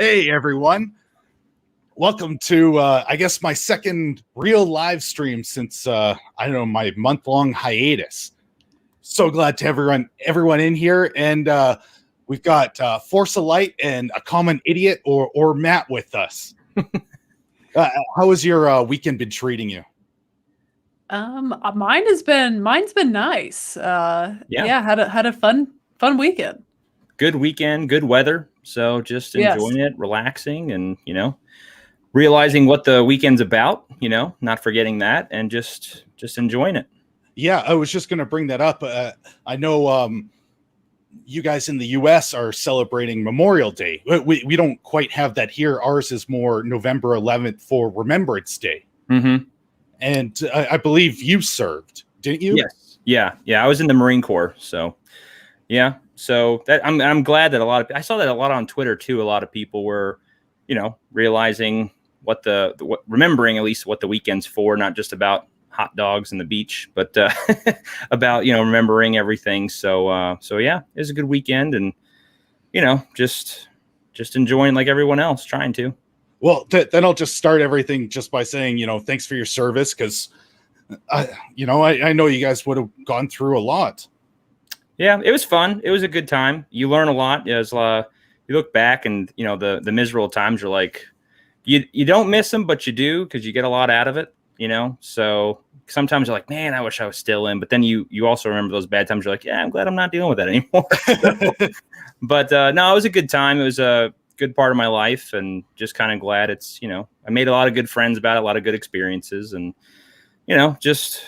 Hey everyone, welcome to I guess my second real live stream since I don't know, my month-long hiatus. So glad to have everyone in here, and we've got Force of Light and a common idiot or Matt with us. How has your weekend been treating you? Mine's been nice. Yeah, had a fun weekend. Good weekend, good weather. So just Yes. enjoying it, relaxing, and realizing what the weekend's about. Not forgetting that, and just enjoying it. Yeah, I was just going to bring that up. I know you guys in the U.S. are celebrating Memorial Day. We don't quite have that here. Ours is more November 11th for Remembrance Day. Mm-hmm. And I believe you served, didn't you? Yes. Yeah. I was in the Marine Corps, so yeah. So that I'm glad that I saw that a lot on Twitter too. A lot of people were, realizing remembering at least what the weekend's for, not just about hot dogs and the beach, but about remembering everything. So yeah, it was a good weekend, and just enjoying like everyone else, trying to. Well, then I'll just start everything just by saying, thanks for your service, because I know you guys would have gone through a lot. Yeah, it was fun. It was a good time. You learn a lot. As you look back, and the miserable times are like you don't miss them, but you do, because you get a lot out of it. So sometimes you're like, man, I wish I was still in. But then you also remember those bad times. You're like, yeah, I'm glad I'm not dealing with that anymore. But no, it was a good time. It was a good part of my life, and just kind of glad it's I made a lot of good friends about it, a lot of good experiences, and just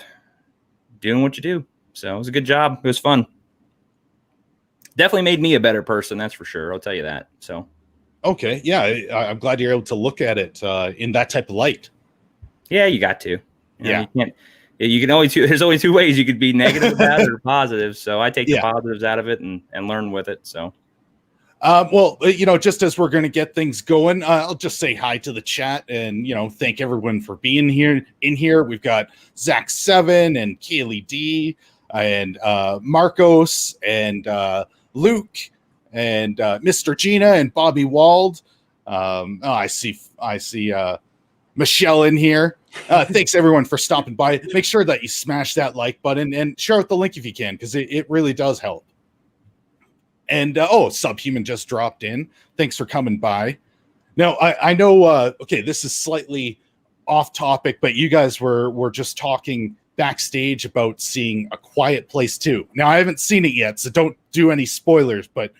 doing what you do. So it was a good job. It was fun. Definitely made me a better person, that's for sure. I'll tell you that. So okay, yeah, I'm glad you're able to look at it in that type of light. Yeah, you got to. Yeah, you can only there's only two ways you could be negative about it or positive. So I take the positives out of it and learn with it. So well, just as we're going to get things going, I'll just say hi to the chat and, thank everyone for being here. We've got Zach 7 and Kaylee D and Marcos and Luke and Mr. Gina and Bobby Wold. I see Michelle in here. Thanks everyone for stopping by. Make sure that you smash that like button and share out the link if you can, because it really does help. And Subhuman just dropped in. Thanks for coming by. Now, I know, okay, this is slightly off topic, but you guys were just talking backstage about seeing A Quiet Place 2. Now, I haven't seen it yet, so don't do any spoilers, but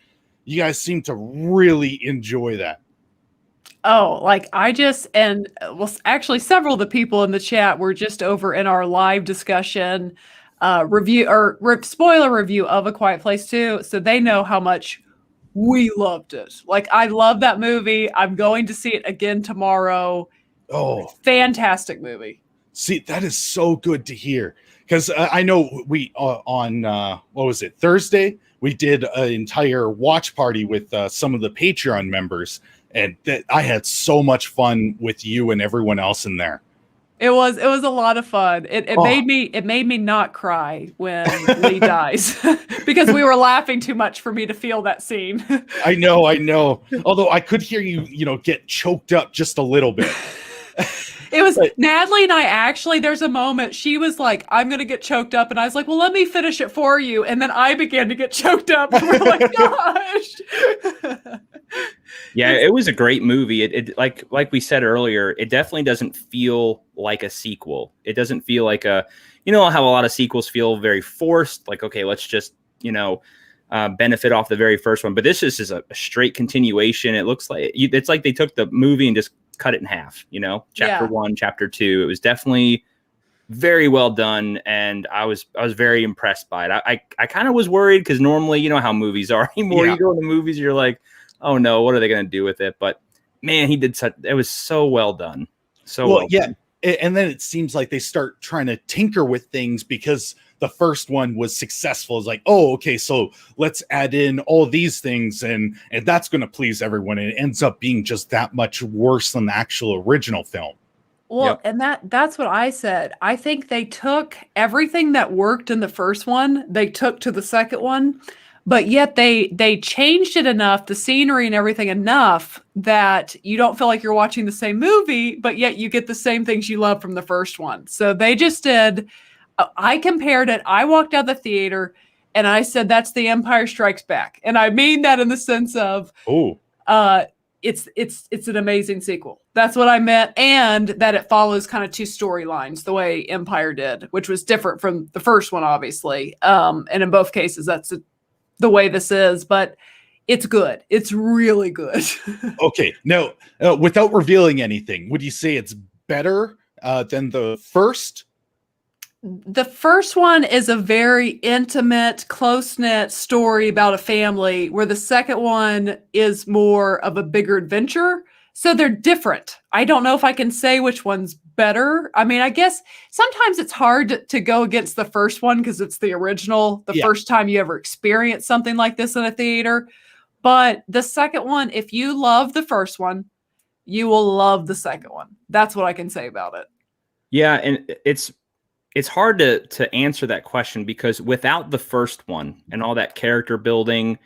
you guys seem to really enjoy that. Oh, actually several of the people in the chat were just over in our live discussion review or spoiler review of A Quiet Place 2, so they know how much we loved it. Like, I love that movie. I'm going to see it again tomorrow. Oh, fantastic movie. See, that is so good to hear, because I know we on what was it, Thursday, we did an entire watch party with some of the Patreon members, and I had so much fun with you and everyone else in there. It was a lot of fun. It made me not cry when Lee dies, because we were laughing too much for me to feel that scene. I know. Although I could hear you, get choked up just a little bit. It was Natalie and I actually, there's a moment she was like, I'm going to get choked up. And I was like, well, let me finish it for you. And then I began to get choked up. And we're like, gosh. Yeah, it was a great movie. It like we said earlier, it definitely doesn't feel like a sequel. It doesn't feel like how a lot of sequels feel very forced. Like, okay, let's just, benefit off the very first one. But this is a straight continuation. It looks like it's like they took the movie and just cut it in half, chapter 1, chapter 2. It was definitely very well done, and I was very impressed by it. I kind of was worried, because normally, you know how movies are anymore. You go in the movies, you're like, oh no, what are they going to do with it? But man, it was so well done. So well done. And then it seems like they start trying to tinker with things, because the first one was successful. It's like, oh, okay, so let's add in all these things, and that's going to please everyone. And it ends up being just that much worse than the actual original film. Well, and that's what I said. I think they took everything that worked in the first one, they took to the second one. but yet they changed it enough, the scenery and everything enough that you don't feel like you're watching the same movie, but yet you get the same things you love from the first one. So they just did. I compared it. I walked out of the theater and I said, "That's The Empire Strikes Back," and I mean that in the sense of, it's an amazing sequel. That's what I meant, and that it follows kind of two storylines the way Empire did, which was different from the first one, obviously. And in both cases, that's the way this is, but it's good. It's really good. Okay, now without revealing anything, would you say it's better than the first? The first one is a very intimate, close-knit story about a family, where the second one is more of a bigger adventure. So they're different. I don't know if I can say which one's better. I mean, I guess sometimes it's hard to go against the first one because it's the original, the first time you ever experienced something like this in a theater. But the second one, if you love the first one, you will love the second one. That's what I can say about it. Yeah, and it's hard to answer that question because without the first one and all that character building,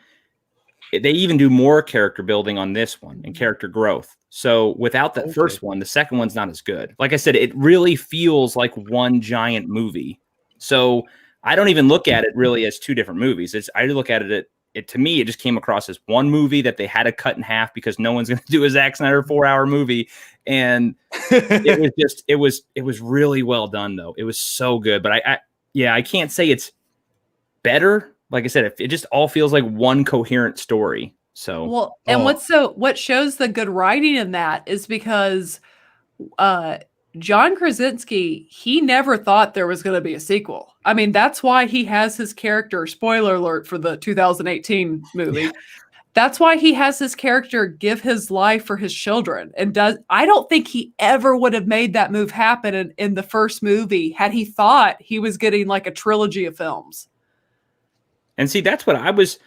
they even do more character building on this one and character growth. So without that first one, the second one's not as good. Like I said, it really feels like one giant movie. So I don't even look at it really as two different movies. I look at it to me, it just came across as one movie that they had to cut in half because no one's going to do a Zack Snyder 4-hour movie. And it was really well done though. It was so good, but I can't say it's better. Like I said, it just all feels like one coherent story. So, well, and what shows the good writing in that is because, John Krasinski, he never thought there was going to be a sequel. I mean, that's why he has his character, spoiler alert for the 2018 movie. Yeah. That's why he has his character give his life for his children. And I don't think he ever would have made that move happen in the first movie had he thought he was getting like a trilogy of films. And see, that's what I was,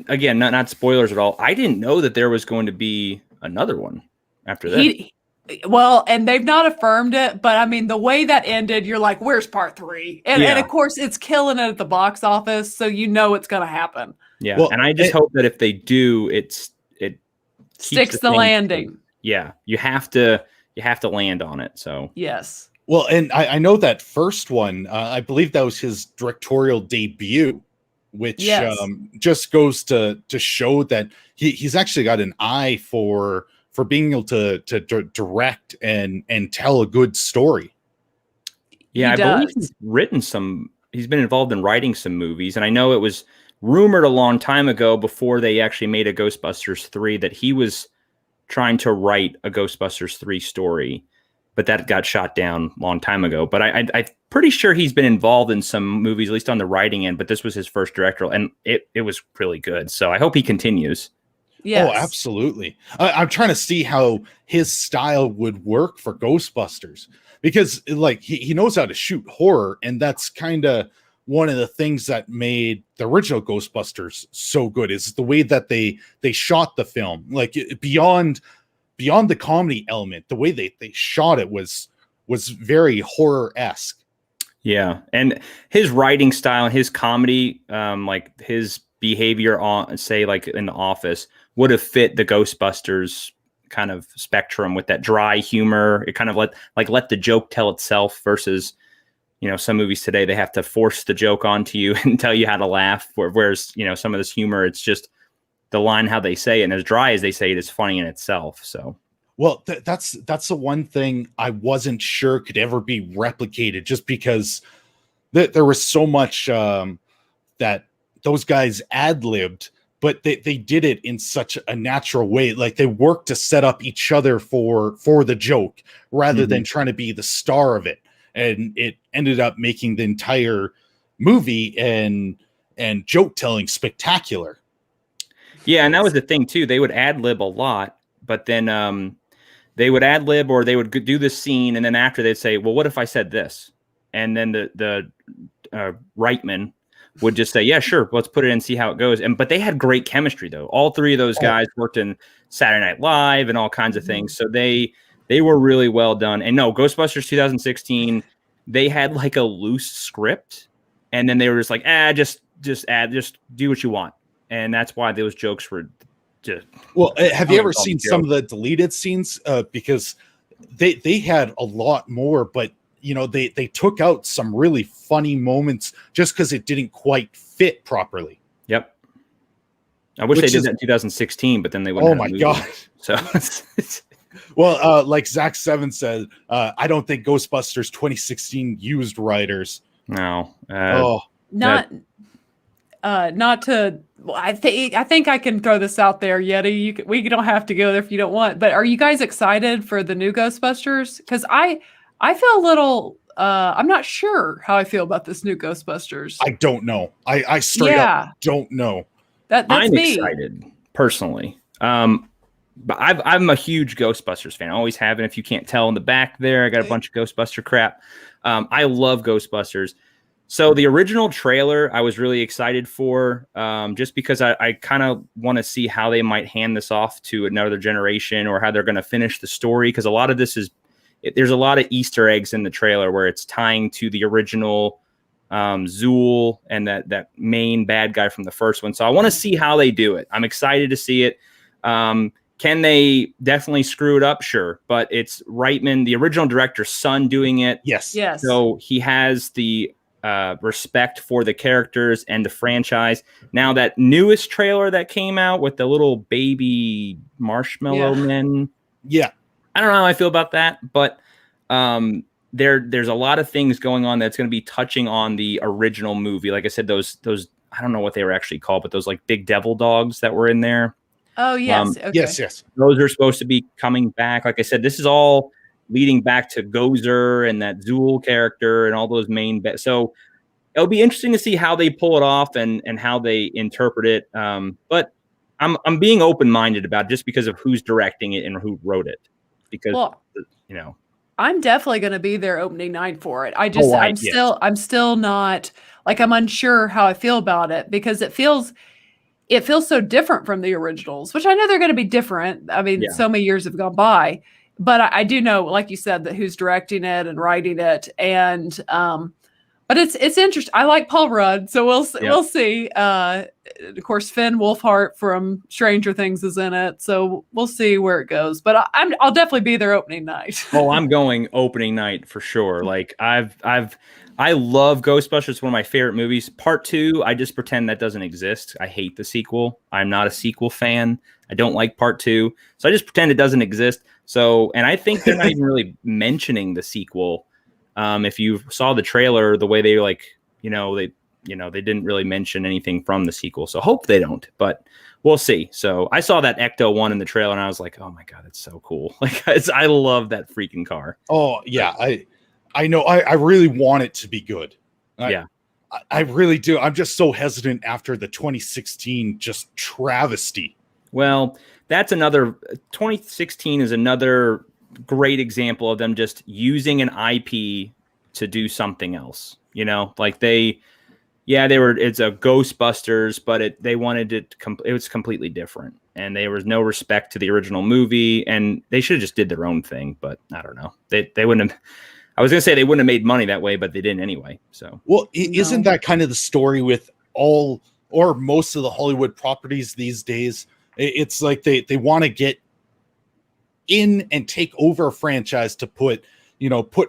again, not spoilers at all. I didn't know that there was going to be another one after that. Well, and they've not affirmed it, but I mean, the way that ended, you're like, where's part 3? And of course, it's killing it at the box office, so you know it's going to happen. Yeah, well, and I just hope that if they do, it sticks the landing. Yeah, you have to land on it. So yes. Well, and I know that first one, I believe that was his directorial debut, which just goes to show that he's actually got an eye for being able to direct and tell a good story. Yeah, I believe he's been involved in writing some movies, and I know it was rumored a long time ago before they actually made a Ghostbusters 3 that he was trying to write a Ghostbusters 3 story, but that got shot down a long time ago. But I'm pretty sure he's been involved in some movies, at least on the writing end, but this was his first directorial, and it was really good. So I hope he continues. Yes. Oh, absolutely. I'm trying to see how his style would work for Ghostbusters because like he knows how to shoot horror, and that's kind of one of the things that made the original Ghostbusters so good is the way that they shot the film. Like beyond the comedy element, the way they shot it was very horror-esque. Yeah, and his writing style and his comedy, like his behavior on, say, like in The Office, would have fit the Ghostbusters kind of spectrum with that dry humor. It kind of let the joke tell itself versus, some movies today, they have to force the joke onto you and tell you how to laugh. Whereas, some of this humor, it's just the line, how they say it, and as dry as they say it is funny in itself. So, well, that's the one thing I wasn't sure could ever be replicated, just because there was so much that those guys ad-libbed, but they did it in such a natural way. Like they worked to set up each other for the joke rather than trying to be the star of it. And it ended up making the entire movie and joke telling spectacular. Yeah, and that was the thing too. They would ad-lib a lot, but then they would ad-lib or they would do this scene, and then after they'd say, well, what if I said this? And then the Reitman would just say, yeah, sure, let's put it in and see how it goes. But they had great chemistry though. All three of those guys worked in Saturday Night Live and all kinds of things. So they were really well done. And no, Ghostbusters 2016, they had like a loose script, and then they were just like, just do what you want. And that's why those jokes were just. Well, have you ever seen some of the deleted scenes? Because they had a lot more, but they took out some really funny moments just because it didn't quite fit properly. Yep. I wish they did that in 2016, but then they wouldn't. Oh my God. So well, like Zach 7 said, I don't think Ghostbusters 2016 used writers. No. Not to. I think I can throw this out there, Yeti. We don't have to go there if you don't want. But are you guys excited for the new Ghostbusters? Because I feel a little. I'm not sure how I feel about this new Ghostbusters. I don't know. I straight up don't know. That's I'm me. excited personally. But I'm a huge Ghostbusters fan. I always have been. If you can't tell in the back there, I got a bunch of Ghostbuster crap. I love Ghostbusters. So the original trailer, I was really excited for, just because I kind of want to see how they might hand this off to another generation or how they're going to finish the story. Because a lot of this there's a lot of Easter eggs in the trailer where it's tying to the original Zool and that main bad guy from the first one. So I want to see how they do it. I'm excited to see it. Can they definitely screw it up? Sure. But it's Reitman, the original director's son, doing it. Yes. So he has the respect for the characters and the franchise. Now that newest trailer that came out with the little baby marshmallow men. Yeah. I don't know how I feel about that, but there's a lot of things going on that's going to be touching on the original movie. Like I said, those I don't know what they were actually called, but those like big devil dogs that were in there. Oh, yes. Okay. Yes. Those are supposed to be coming back. Like I said, this is all leading back to Gozer and that Zool character and all those main. So it'll be interesting to see how they pull it off and how they interpret it. But I'm being open-minded about it just because of who's directing it and who wrote it. Because, I'm definitely going to be there opening night for it. I'm still not like, I'm unsure how I feel about it because it feels so different from the originals, which I know they're going to be different. I mean, so many years have gone by, but I do know, like you said, that who's directing it and writing it. And, but it's interesting. I like Paul Rudd, so we'll see. Of course, Finn Wolfhard from Stranger Things is in it, so we'll see where it goes. But I'll definitely be there opening night. Oh, I'm going opening night for sure. Like I love Ghostbusters. It's one of my favorite movies. Part 2, I just pretend that doesn't exist. I hate the sequel. I'm not a sequel fan. I don't like Part 2, so I just pretend it doesn't exist. So, and I think they're not even really mentioning the sequel. If you saw the trailer, the way they they didn't really mention anything from the sequel. So hope they don't, but we'll see. So I saw that Ecto one in the trailer and I was like, oh my God, it's so cool. Like I love that freaking car. Oh yeah. I know. I really want it to be good. I really do. I'm just so hesitant after the 2016 just travesty. Well, 2016 is another great example of them just using an IP to do something else. Like it's a Ghostbusters, but they wanted it was completely different, and there was no respect to the original movie, and they should have just did their own thing. But I don't know, they wouldn't have. I was gonna say they wouldn't have made money that way, but they didn't anyway. So isn't that kind of the story with all or most of the Hollywood properties these days? It's like they want to get in and take over a franchise to put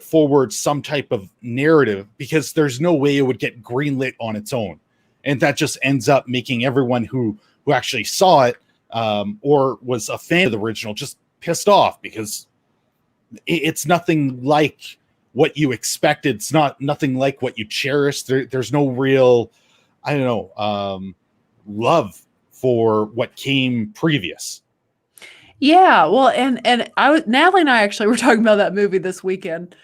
forward some type of narrative, because there's no way it would get greenlit on its own. And that just ends up making everyone who actually saw it or was a fan of the original just pissed off, because it's nothing like what you expected. It's nothing like what you cherished. There's no real, love for what came previous. Yeah, well, and Natalie and I actually were talking about that movie this weekend,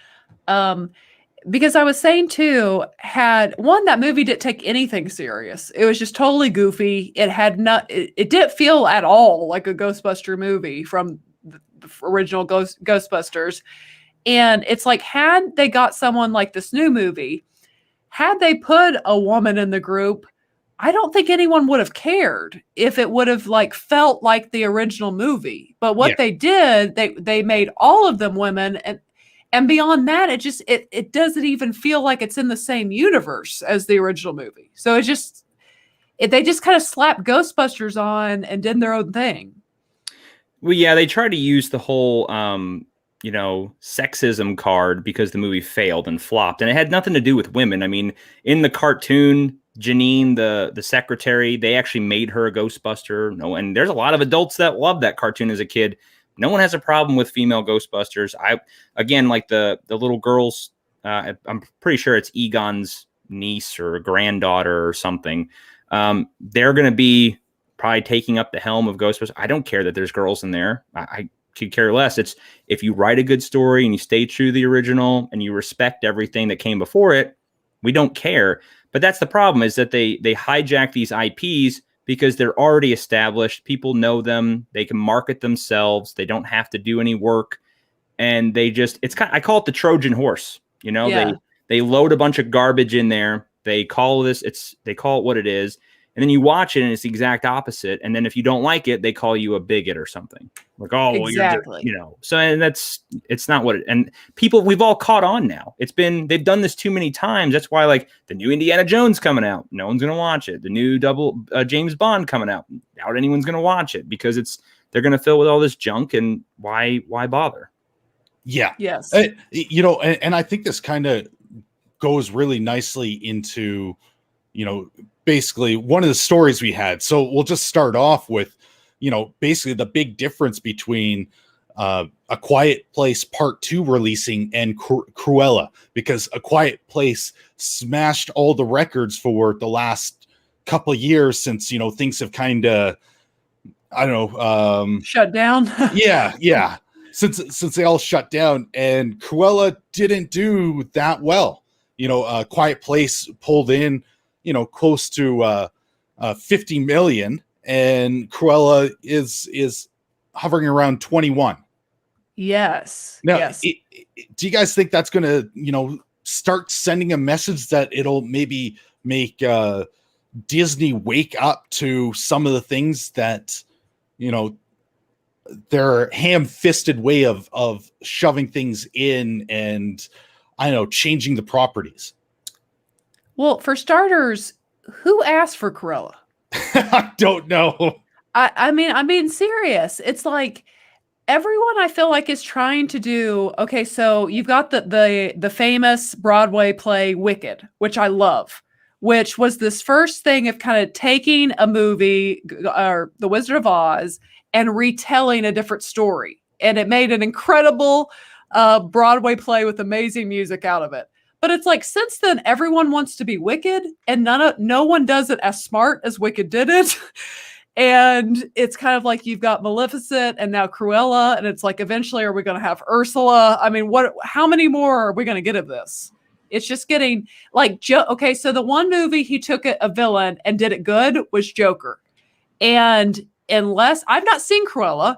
because I was saying too, that movie didn't take anything serious. It was just totally goofy. It didn't feel at all like a Ghostbuster movie from the original Ghostbusters. And it's like, had they got someone like this new movie, had they put a woman in the group, I don't think anyone would have cared if it would have felt like the original movie. But what they did, they made all of them women, and beyond that, it doesn't even feel like it's in the same universe as the original movie. So they just kind of slapped Ghostbusters on and did their own thing. Well, yeah, they tried to use the whole, sexism card because the movie failed and flopped, and it had nothing to do with women. I mean, in the cartoon, Janine, the secretary, they actually made her a Ghostbuster. No, and there's a lot of adults that loved that cartoon as a kid. No one has a problem with female Ghostbusters. Again, like the little girls, I'm pretty sure it's Egon's niece or granddaughter or something. They're going to be probably taking up the helm of Ghostbusters. I don't care that there's girls in there. I could care less. It's if you write a good story and you stay true to the original and you respect everything that came before it, we don't care. But that's the problem, is that they hijack these IPs because they're already established. People know them. They can market themselves. They don't have to do any work. And they just, I call it the Trojan horse. They load a bunch of garbage in there. They call it what it is. And then you watch it and it's the exact opposite. And then if you don't like it, they call you a bigot or something. Like, oh, well, exactly. you're just, so, and it's not what it, and people, we've all caught on now. They've done this too many times. That's why, like, the new Indiana Jones coming out, no one's going to watch it. The new James Bond coming out, doubt anyone's going to watch it because they're going to fill with all this junk, and why bother? Yeah. Yes. And I think this kind of goes really nicely into, basically one of the stories we had. So we'll just start off with, basically the big difference between A Quiet Place Part 2 releasing and Cruella, because A Quiet Place smashed all the records for the last couple of years since, things have kind of, I don't know. Shut down. Yeah. Since they all shut down, and Cruella didn't do that well. Quiet Place pulled in, close to 50 million, and Cruella is hovering around 21. Yes. Now, yes. Do you guys think that's going to, start sending a message that it'll maybe make Disney wake up to some of the things that, their ham-fisted way of shoving things in and, I don't know, changing the properties? Well, for starters, who asked for Cruella? I don't know. I mean, I'm being serious. It's like everyone, I feel like, is trying to do, okay, so you've got the famous Broadway play Wicked, which I love, which was this first thing of kind of taking a movie, or The Wizard of Oz, and retelling a different story. And it made an incredible Broadway play with amazing music out of it. But it's like, since then, everyone wants to be Wicked, and no one does it as smart as Wicked did it. And it's kind of like you've got Maleficent and now Cruella, and it's like, eventually, are we going to have Ursula? I mean, how many more are we going to get of this? It's just getting like, okay, so the one movie he took a villain and did it good was Joker. And unless, I've not seen Cruella,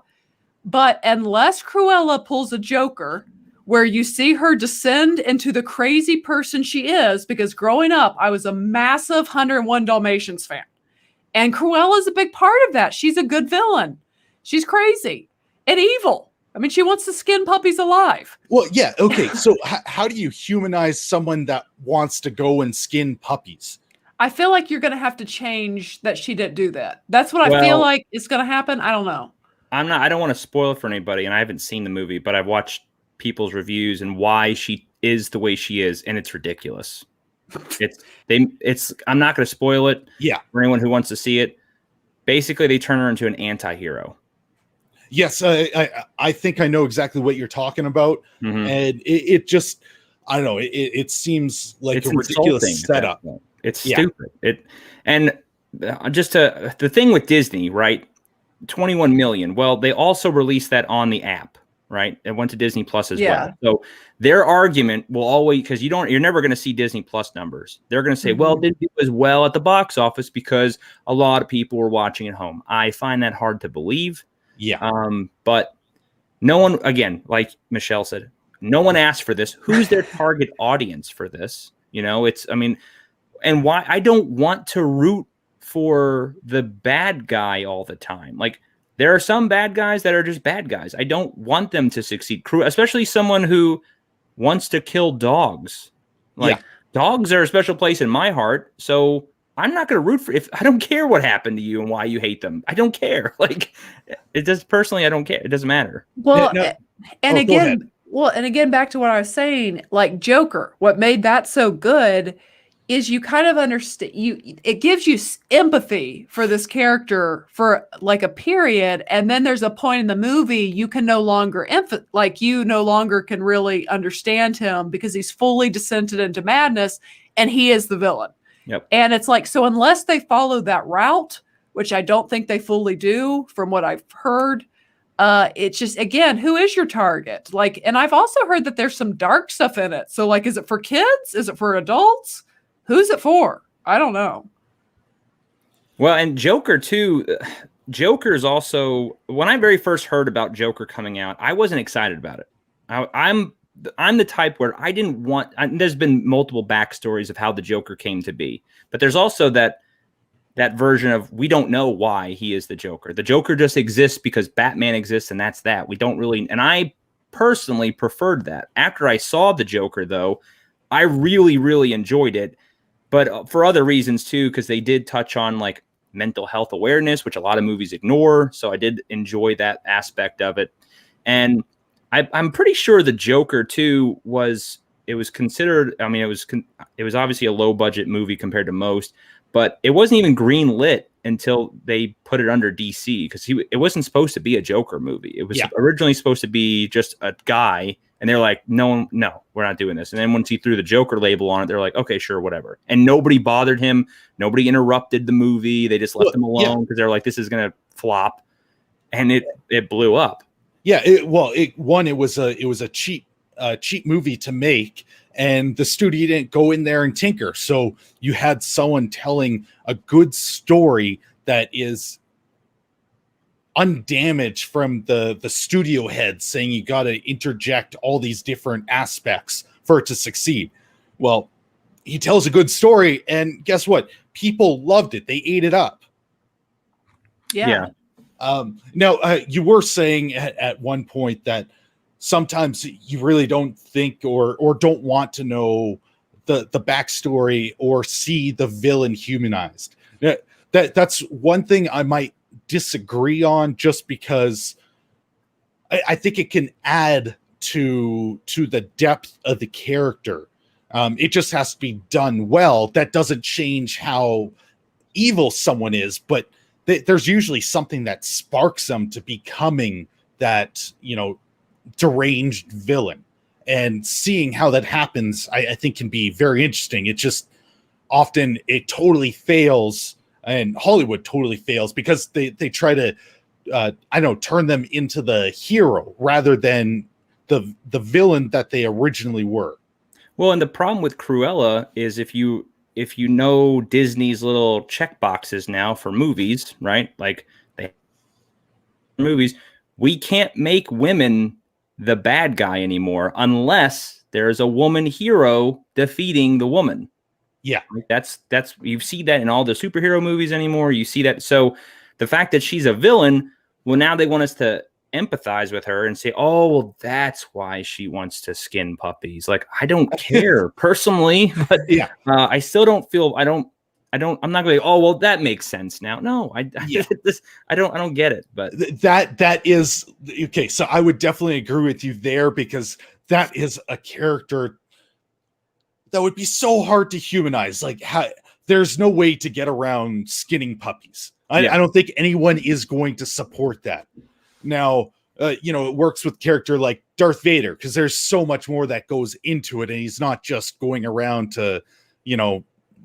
but unless Cruella pulls a Joker where you see her descend into the crazy person she is, because growing up, I was a massive 101 Dalmatians fan. And Cruella is a big part of that. She's a good villain. She's crazy and evil. I mean, she wants to skin puppies alive. Well, yeah. Okay. So how do you humanize someone that wants to go and skin puppies? I feel like you're going to have to change that she didn't do that. That's what I feel like is going to happen. I don't know. I don't want to spoil it for anybody, and I haven't seen the movie, but I've watched people's reviews and why she is the way she is, and it's ridiculous. I'm not going to spoil it. Yeah. For anyone who wants to see it. Basically, they turn her into an anti-hero. Yes, I think I know exactly what you're talking about, and it just, I don't know, it seems like it's a ridiculous setup. It's stupid. The thing with Disney, right? 21 million. Well, they also released that on the app, right? It went to Disney Plus as well. So their argument will always, because you're never going to see Disney Plus numbers. They're going to say, well, it didn't do as well at the box office because a lot of people were watching at home. I find that hard to believe. Yeah. But no one, again, like Michelle said, no one asked for this. Who's their target audience for this? And why I don't want to root for the bad guy all the time. Like, there are some bad guys that are just bad guys. I don't want them to succeed, especially someone who wants to kill dogs. Like, dogs are a special place in my heart. So I'm not going to root for if I don't care what happened to you and why you hate them. I don't care. Like it does personally. I don't care. It doesn't matter. Well, No. and Oh, go ahead. again, back to what I was saying, like Joker, what made that so good is you kind of understand it gives you empathy for this character for like a period, and then there's a point in the movie you can no longer you no longer can really understand him because he's fully descended into madness and he is the villain. Yep. And it's like, so unless they follow that route, which I don't think they fully do from what I've heard, it's just, again, who is your target? Like, and I've also heard that there's some dark stuff in it. So like, is it for kids? Is it for adults? Who's it for? I don't know. Well, and Joker too. Joker is also, when I very first heard about Joker coming out, I wasn't excited about it. I'm the type where I didn't want, there's been multiple backstories of how the Joker came to be, but there's also that version of, we don't know why he is the Joker. The Joker just exists because Batman exists, and that's that. We don't really, and I personally preferred that. After I saw the Joker, though, I really, really enjoyed it, but for other reasons too, because they did touch on like mental health awareness, which a lot of movies ignore. So I did enjoy that aspect of it. And I'm pretty sure the Joker too was considered, I mean, it was obviously a low budget movie compared to most, but it wasn't even green lit until they put it under DC, because it wasn't supposed to be a Joker movie. It was originally supposed to be just a guy, and they're like, no, we're not doing this. And then once he threw the Joker label on it, they're like, okay, sure, whatever. And nobody bothered him. Nobody interrupted the movie. They just left him alone because they're like, this is going to flop. And it blew up. Yeah, it was a cheap movie to make, and the studio didn't go in there and tinker. So you had someone telling a good story that is undamaged from the studio head saying you got to interject all these different aspects for it to succeed. Well, he tells a good story, and guess what? People loved it. They ate it up. Yeah. Now, you were saying at one point that sometimes you really don't think or don't want to know the backstory or see the villain humanized. That's one thing I might disagree on, just because I think it can add to the depth of the character. It just has to be done well. That doesn't change how evil someone is, but there's usually something that sparks them to becoming that, deranged villain, and seeing how that happens, I think can be very interesting. It just often it totally fails, and Hollywood totally fails because they try to, turn them into the hero rather than the villain that they originally were. Well, and the problem with Cruella is if you know Disney's little check boxes now for movies, right? Like movies, we can't make women the bad guy anymore unless there's a woman hero defeating the woman. Yeah. That's you see that in all the superhero movies anymore. You see that. So the fact that she's a villain, well, now they want us to empathize with her and say, oh, well, that's why she wants to skin puppies. Like, I don't care personally, but yeah, I still don't feel, I'm not going to, oh, well, that makes sense now. No, I don't get it, but that is okay. So I would definitely agree with you there, because that is a character that would be so hard to humanize. Like, there's no way to get around skinning puppies. I don't think anyone is going to support that. Now, it works with character like Darth Vader, because there's so much more that goes into it, and he's not just going around to,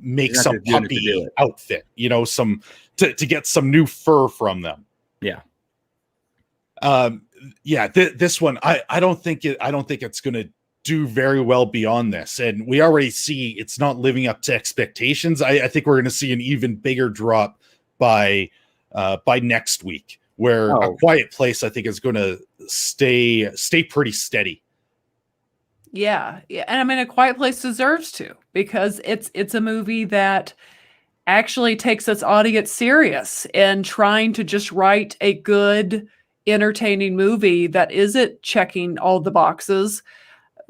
make some puppy outfit, some to get some new fur from them. Yeah. This one, I don't think it's going to do very well beyond this, and we already see it's not living up to expectations. I think we're going to see an even bigger drop by next week, where A Quiet Place, I think, is going to stay pretty steady. Yeah. And I mean, A Quiet Place deserves to, because it's a movie that actually takes its audience serious and trying to just write a good, entertaining movie that isn't checking all the boxes,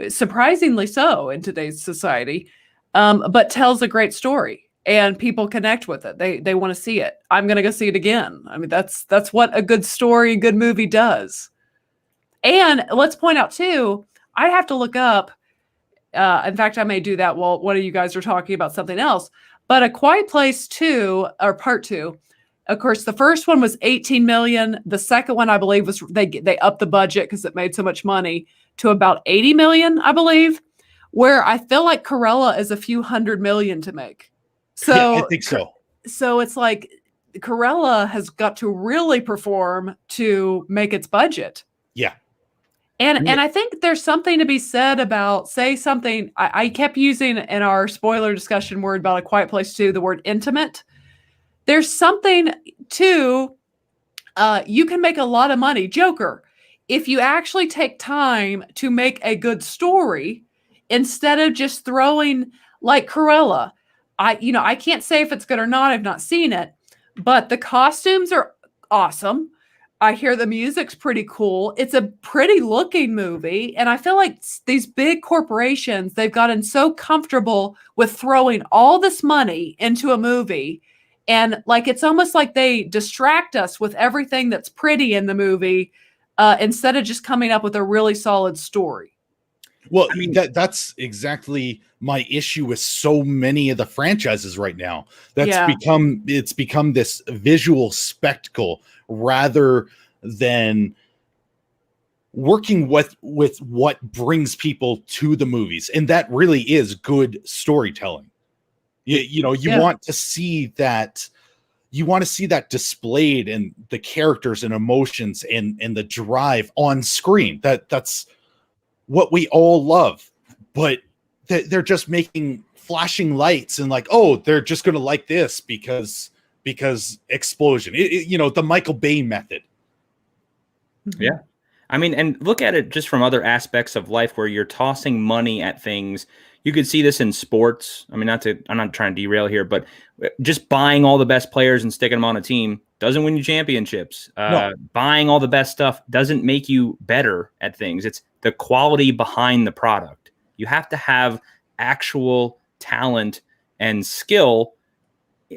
surprisingly so in today's society, but tells a great story. and people connect with it. They want to see it. I'm going to go see it again. I mean, that's what a good story, good movie does. And let's point out too, I have to look up. In fact, I may do that while one of you guys are talking about something else. But A Quiet Place 2, or Part 2, of course, the first one was 18 million. The second one, I believe, was they upped the budget because it made so much money to about 80 million, I believe. Where I feel like Cruella is a few hundred million to make. So Yeah, I think so. So it's like Cruella has got to really perform to make its budget. Yeah. And I think there's something to be said about, say something, I kept using in our spoiler discussion word about A Quiet Place 2, the word intimate. There's something to, you can make a lot of money. Joker, if you actually take time to make a good story, instead of just throwing, like Cruella, I can't say if it's good or not. I've not seen it, but the costumes are awesome. I hear the music's pretty cool. It's a pretty looking movie. And I feel like these big corporations, they've gotten so comfortable with throwing all this money into a movie. And like, it's almost like they distract us with everything that's pretty in the movie instead of just coming up with a really solid story. Well, I mean, that's exactly my issue with so many of the franchises right now. It's become this visual spectacle rather than working with what brings people to the movies. And that really is good storytelling. You want to see that. You want to see that displayed in the characters and emotions and the drive on screen. That's what we all love, but they're just making flashing lights and like, oh, they're just going to like this because explosion, the Michael Bay method. Yeah. I mean, and look at it just from other aspects of life where you're tossing money at things. You could see this in sports. I mean, I'm not trying to derail here, but just buying all the best players and sticking them on a team doesn't win you championships. No. Buying all the best stuff doesn't make you better at things. It's the quality behind the product. You have to have actual talent and skill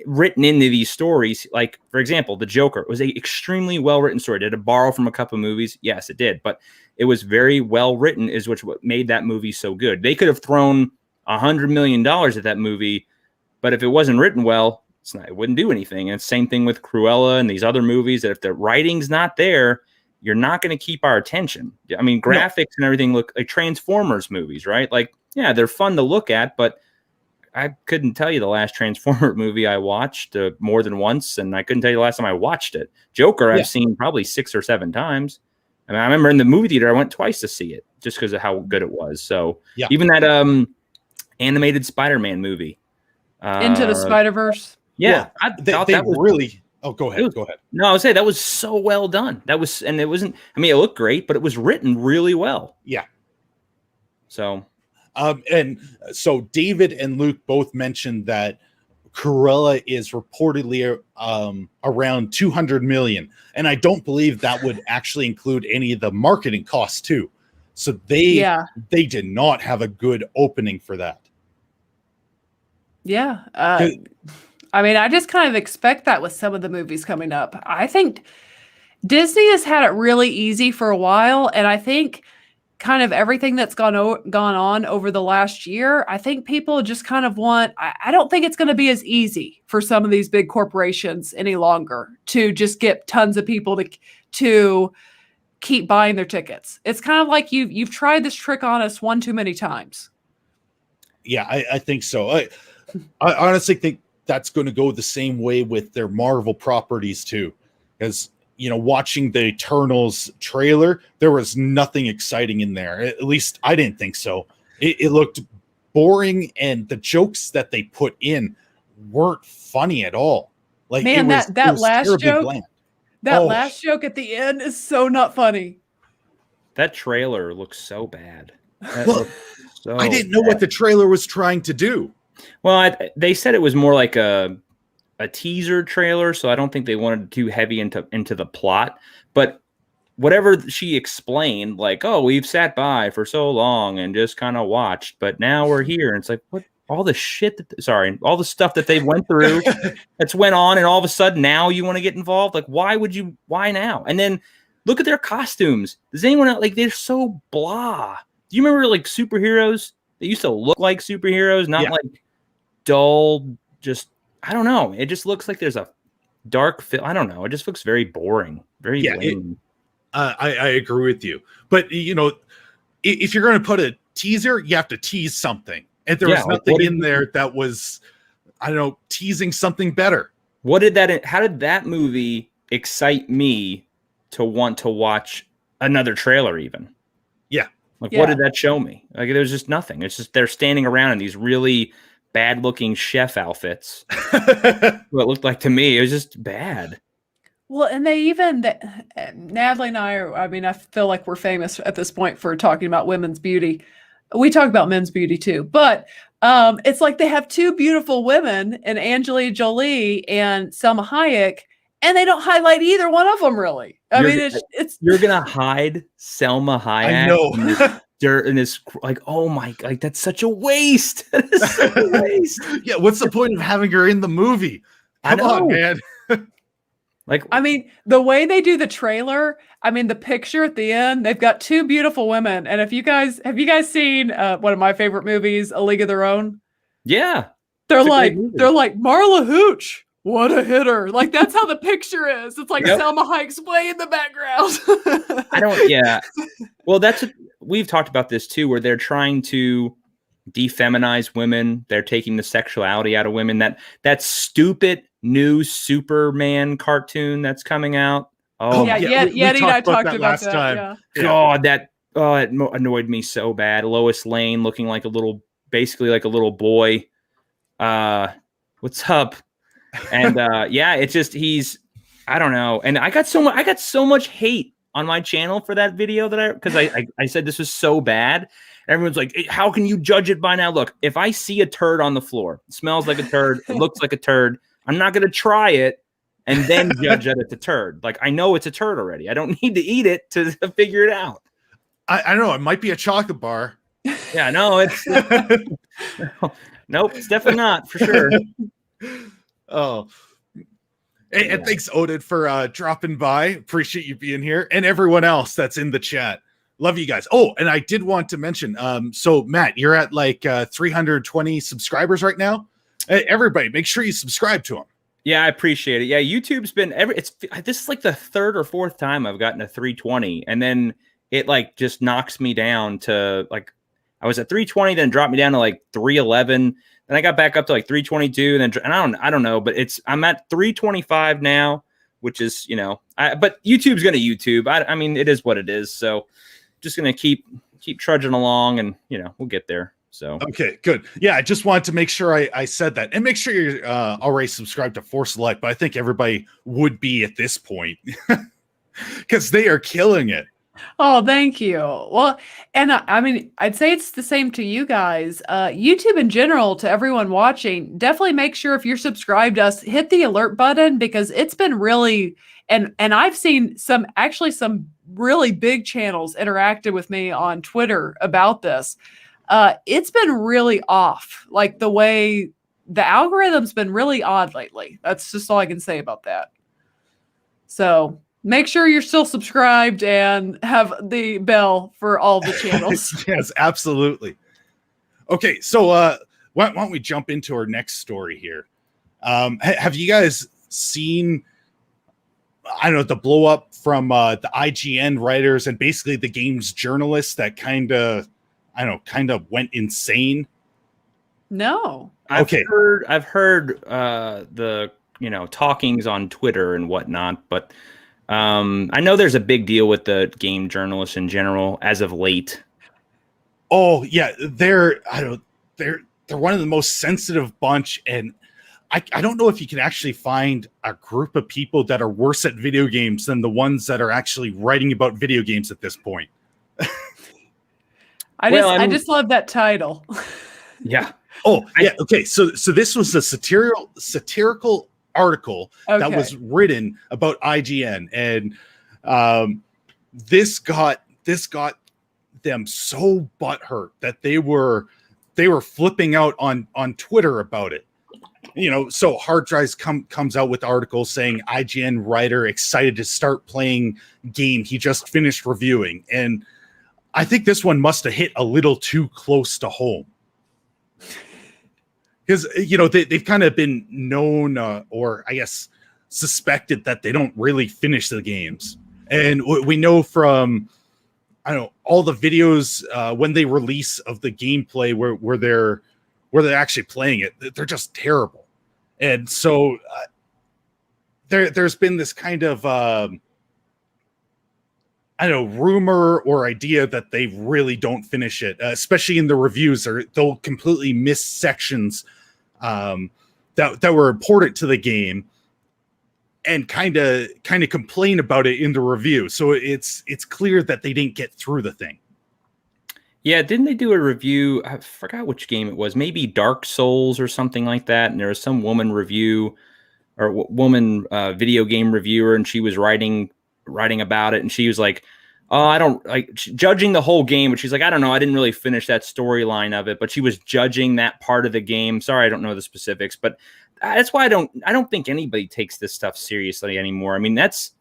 written into these stories. Like, for example, The Joker was an extremely well-written story. Did it borrow from a couple movies? Yes, it did. But it was very well-written, is what made that movie so good. They could have thrown $100 million at that movie, but if it wasn't written well, it wouldn't do anything. And it's the same thing with Cruella and these other movies, that if the writing's not there, you're not going to keep our attention. I mean, graphics and everything look like Transformers movies, right? Like, yeah, they're fun to look at, but I couldn't tell you the last Transformer movie I watched more than once, and I couldn't tell you the last time I watched it. Joker, I've seen probably 6 or 7 times. I mean, I remember in the movie theater, I went twice to see it just because of how good it was. So even that animated Spider-Man movie. Into the Spider-Verse. Yeah. I thought that was really... Oh, go ahead. Go ahead. No, I would say that was so well done. And it wasn't, I mean, it looked great, but it was written really well. Yeah. So... and so David and Luke both mentioned that Cruella is reportedly around 200 million. And I don't believe that would actually include any of the marketing costs too. So they did not have a good opening for that. Yeah. I mean, I just kind of expect that with some of the movies coming up. I think Disney has had it really easy for a while. And I think kind of everything that's gone on over the last year, I think people just kind of want, I don't think it's going to be as easy for some of these big corporations any longer to just get tons of people to keep buying their tickets. It's kind of like you've tried this trick on us one too many times. Yeah, I think so. I honestly think that's going to go the same way with their Marvel properties too. Because watching the Eternals trailer, there was nothing exciting in there. At least I didn't think so. It looked boring, and the jokes that they put in weren't funny at all. Like, man, that last joke, bland. Last joke at the end is so not funny. That trailer looks so bad. I didn't know what the trailer was trying to do. Well, they said it was more like a teaser trailer, so I don't think they wanted too heavy into the plot. But whatever she explained, like, oh, we've sat by for so long and just kind of watched, but now we're here. And it's like, all the shit all the stuff that they went through that's went on, and all of a sudden now you want to get involved. Like, why now? And then look at their costumes. Does anyone else, like, they're so blah. Do you remember like superheroes? They used to look like superheroes, not like dull, just, I don't know. It just looks like there's a dark film. I don't know. It just looks very boring, very lame. I agree with you. But, you know, if you're going to put a teaser, you have to tease something. And there was nothing in there that was, I don't know, teasing something better. How did that movie excite me to want to watch another trailer even? Yeah. Like, what did that show me? Like, there's just nothing. It's just they're standing around in these really bad-looking chef outfits. What it looked like to me, it was just bad. Well, and Natalie and I feel like we're famous at this point for talking about women's beauty. We talk about men's beauty too, but it's like they have two beautiful women in Angelina Jolie and Selma Hayek, and they don't highlight either one of them really. I mean, you're gonna hide Selma Hayek. I know. Dirt and this, like, oh my, like, that's such a waste. That is such a waste. Yeah, what's the point of having her in the movie? Come on, man. Like, I mean, the way they do the trailer, I mean, the picture at the end, they've got two beautiful women. And have you guys seen one of my favorite movies, A League of Their Own? Yeah. They're like Marla Hooch. What a hitter. Like, that's how the picture is. It's like Selma Hayek's way in the background. Well, we've talked about this too, where they're trying to defeminize women. They're taking the sexuality out of women. That stupid new Superman cartoon that's coming out. Oh, Yeti and I talked about last time. Yeah. God, it annoyed me so bad. Lois Lane looking like basically like a little boy. What's up? And it's just I don't know. And I got so much hate on my channel for that video because I said this was so bad. Everyone's like, how can you judge it by now? Look, if I see a turd on the floor, it smells like a turd, it looks like a turd, I'm not going to try it and then judge that it's a turd. Like, I know it's a turd already. I don't need to eat it to figure it out. I don't know. It might be a chocolate bar. Yeah, no, it's nope, it's definitely not, for sure. Oh, and thanks, Odin, for dropping by. Appreciate you being here, and everyone else that's in the chat. Love you guys. Oh, and I did want to mention, so Matt, you're at like 320 subscribers right now. Everybody, make sure you subscribe to him. Yeah, I appreciate it. Yeah, YouTube's been this is like the third or fourth time I've gotten to 320, and then it like just knocks me down to like, I was at 320, then dropped me down to like 311. Then I got back up to like 322, and I don't know, but I'm at 325 now, which is, but YouTube's gonna YouTube. I mean, it is what it is. So just gonna keep trudging along, and we'll get there. So okay, good. Yeah, I just wanted to make sure I said that, and make sure you're already subscribed to Force Select. But I think everybody would be at this point because they are killing it. Oh, thank you. Well, and I mean, I'd say it's the same to you guys. YouTube in general, to everyone watching, definitely make sure if you're subscribed to us, hit the alert button, because it's been really, and I've seen some really big channels interacted with me on Twitter about this. It's been really off. Like, the way the algorithm's been really odd lately. That's just all I can say about that. So make sure you're still subscribed and have the bell for all the channels. Yes, absolutely. Okay, so why don't we jump into our next story here? Have you guys seen, I don't know, the blow up from the IGN writers and basically the game's journalists that kind of went insane? No. I've heard the talkings on Twitter and whatnot, but I know there's a big deal with the game journalists in general as of late. Oh yeah, they're one of the most sensitive bunch, and I don't know if you can actually find a group of people that are worse at video games than the ones that are actually writing about video games at this point. I just love that title. Yeah. Oh yeah. Okay. So this was a satirical article that was written about IGN, and this got them so butthurt that they were they were flipping out on Twitter about it. So Hard Drives comes out with articles saying IGN writer excited to start playing game he just finished reviewing. And I think this one must have hit a little too close to home. Because, they've kind of been known or I guess suspected that they don't really finish the games. And we know from, all the videos when they release of the gameplay where they're actually playing it, they're just terrible. And so there's been this kind of, rumor or idea that they really don't finish it, especially in the reviews, or they'll completely miss sections that were important to the game and kind of complain about it in the review. So it's clear that they didn't get through the thing. Yeah, didn't they do a review? I forgot which game it was. Maybe Dark Souls or something like that. And there was some woman review or woman video game reviewer, and she was writing about it. And she was like, "Oh, I don't like judging the whole game." But she's like, "I don't know. I didn't really finish that storyline of it." But she was judging that part of the game. Sorry, I don't know the specifics, but that's why I don't think anybody takes this stuff seriously anymore. I mean, that's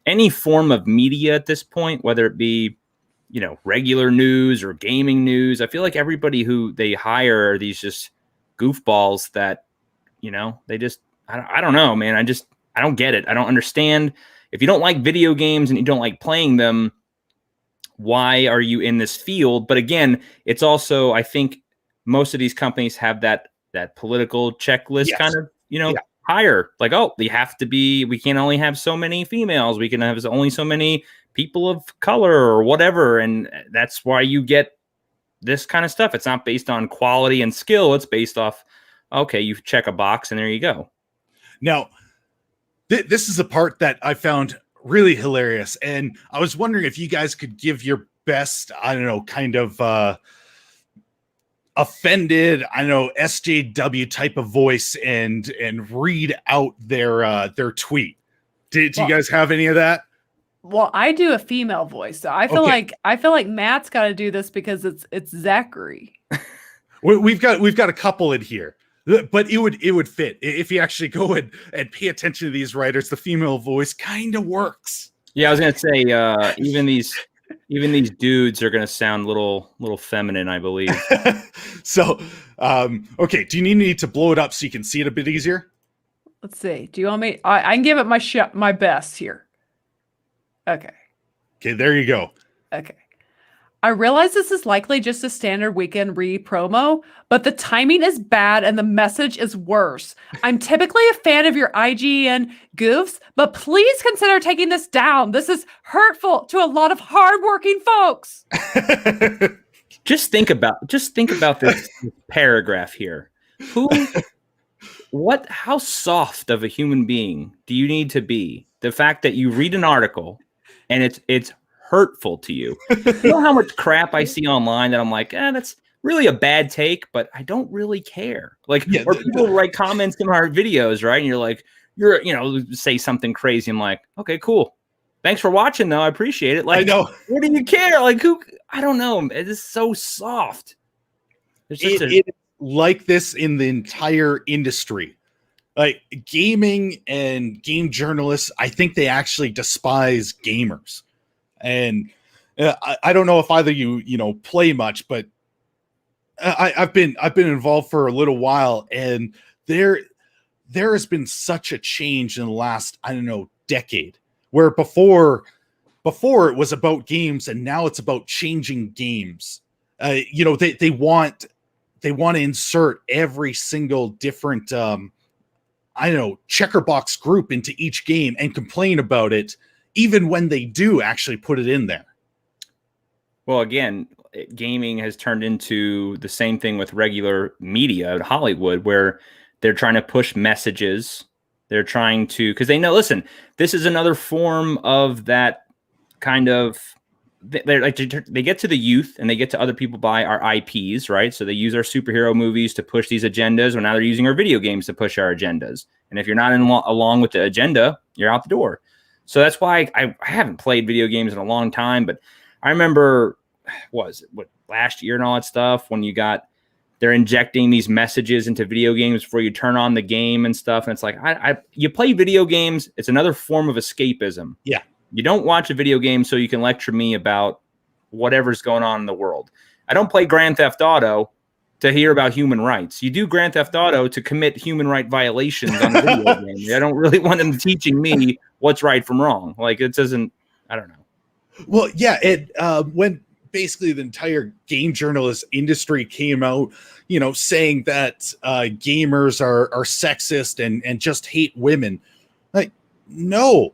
any form of media at this point, whether it be regular news or gaming news. I feel like everybody who they hire are these just goofballs that, they just, I don't know, man. I don't get it. I don't understand. If you don't like video games and you don't like playing them, why are you in this field? But again, it's also, I think most of these companies have that political checklist kind of, hire, like, oh, we can only have so many females. We can have only so many people of color or whatever. And that's why you get this kind of stuff. It's not based on quality and skill. It's based off, okay, you check a box and there you go. Now, this is a part that I found really hilarious. And I was wondering if you guys could give your best, kind of offended, SJW type of voice and read out their tweet. Did you guys have any of that? Well, I do a female voice, so I feel like Matt's got to do this because it's Zachary. We've got a couple in here, but it would fit if you actually go and pay attention to these writers. The female voice kind of works. Yeah, I was gonna say even these dudes are gonna sound little feminine, I believe. So, okay. Do you need me to blow it up so you can see it a bit easier? Let's see. Do you want me? I can give it my best here. Okay. Okay, there you go. Okay. I realize this is likely just a standard weekend promo, but the timing is bad and the message is worse. I'm typically a fan of your IGN goofs, but please consider taking this down. This is hurtful to a lot of hardworking folks. Just think about this paragraph here. How soft of a human being do you need to be? The fact that you read an article and it's hurtful to you. You know how much crap I see online that I'm like, that's really a bad take, but I don't really care. Like, or people write comments in our videos, right? And you're like, say something crazy. I'm like, okay, cool. Thanks for watching, though. I appreciate it. Like, I know. What do you care? Like, who? I don't know. It is so soft. It's like this in the entire industry. Like gaming and game journalists, I think they actually despise gamers. And I don't know if either you play much, but I've been involved for a little while, and there has been such a change in the last decade, where before it was about games, and now it's about changing games. They want to insert every single different checkerbox group into each game and complain about it, even when they do actually put it in there. Well, again, gaming has turned into the same thing with regular media in Hollywood, where they're trying to push messages. They're trying to, because they know, listen, this is another form of that kind of, they get to the youth and they get to other people by our IPs, right? So they use our superhero movies to push these agendas, or now they're using our video games to push our agendas. And if you're not along with the agenda, you're out the door. So that's why I haven't played video games in a long time, but I remember, last year and all that stuff, when you got they're injecting these messages into video games before you turn on the game and stuff. And it's like, you play video games. It's another form of escapism. Yeah. You don't watch a video game so you can lecture me about whatever's going on in the world. I don't play Grand Theft Auto to hear about human rights. You do Grand Theft Auto to commit human right violations on a video game. I don't really want them teaching me what's right from wrong. Like, it doesn't, I don't know. Well, yeah, when basically the entire game journalist industry came out, saying that gamers are sexist and just hate women. Like, no,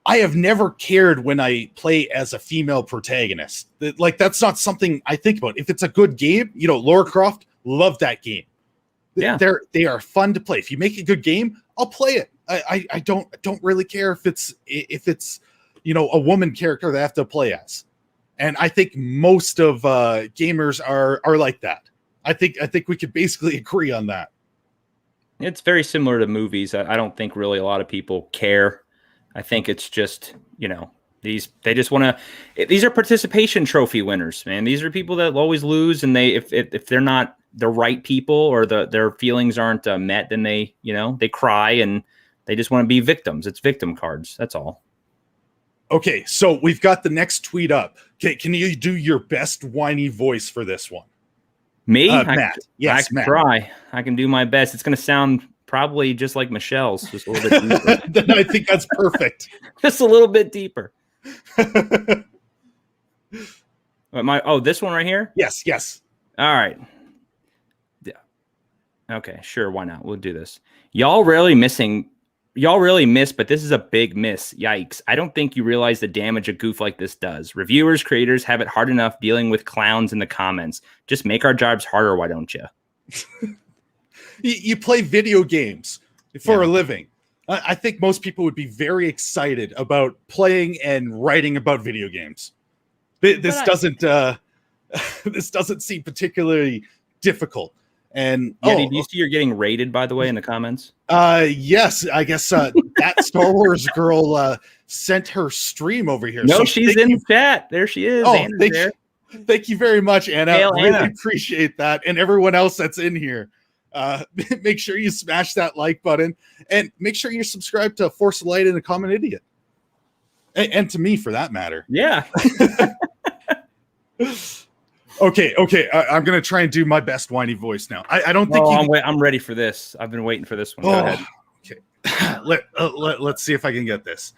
I have never cared when I play as a female protagonist. Like, that's not something I think about. If it's a good game, Lara Croft, love that game. Yeah, they are fun to play. If you make a good game, I'll play it. I don't really care if it's a woman character that I have to play as. And I think most of gamers are like that. I think we could basically agree on that. It's very similar to movies. I don't think really a lot of people care. I think it's just, they just want to, these are participation trophy winners, man. These are people that always lose. And if they're not the right people or their feelings aren't met, then they cry and they just want to be victims. It's victim cards. That's all. Okay, so we've got the next tweet up. Okay, can you do your best whiny voice for this one? Me? Matt. Yes, I can Matt. try. I can do my best. It's going to sound probably just like Michelle's, just a little bit deeper. Then I think that's perfect. Just a little bit deeper. This one right here? Yes. All right. Yeah. Okay, sure. Why not? We'll do this. Y'all really miss, but this is a big miss. Yikes. I don't think you realize the damage a goof like this does. Reviewers, creators have it hard enough dealing with clowns in the comments. Just make our jobs harder, why don't you? You play video games for a living. I think most people would be very excited about playing and writing about video games. This doesn't seem particularly difficult. And do you see you're getting rated, by the way, in the comments? Yes, I guess that Star Wars girl sent her stream over here. No, so she's in the chat. There she is. Oh, thank you very much, Anna. Hail, really Anna. Appreciate that. And everyone else that's in here. Make sure you smash that like button and make sure you're subscribed to Force of Light and a Common Idiot. And to me, for that matter. Yeah. Okay. I'm gonna try and do my best whiny voice now. I don't think. I'm ready for this. I've been waiting for this one. Go ahead. Okay. Let's see if I can get this.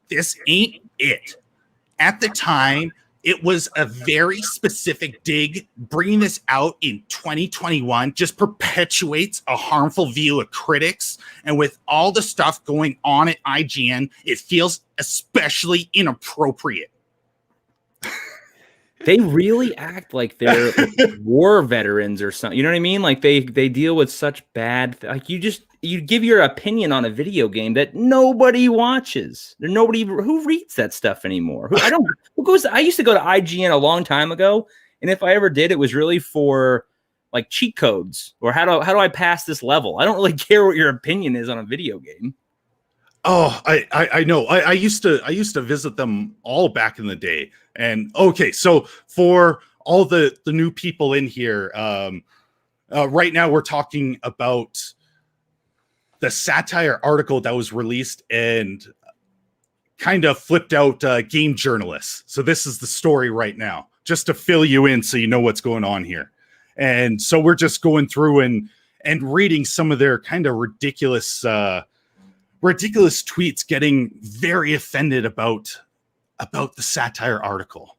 This ain't it. At the time, it was a very specific dig. Bringing this out in 2021 just perpetuates a harmful view of critics. And with all the stuff going on at IGN, it feels especially inappropriate. They really act like they're war veterans or something. You know what I mean? Like they deal with such bad. Like you give your opinion on a video game that nobody watches. There's nobody who reads that stuff anymore. I used to go to IGN a long time ago, and if I ever did, it was really for like cheat codes or how do I pass this level. I don't really care what your opinion is on a video game. Oh, I know. I used to visit them all back in the day. And okay, so for all the new people in here, right now we're talking about the satire article that was released and kind of flipped out game journalists. So this is the story right now, just to fill you in so you know what's going on here. And so we're just going through and reading some of their kind of ridiculous tweets, getting very offended about the satire article.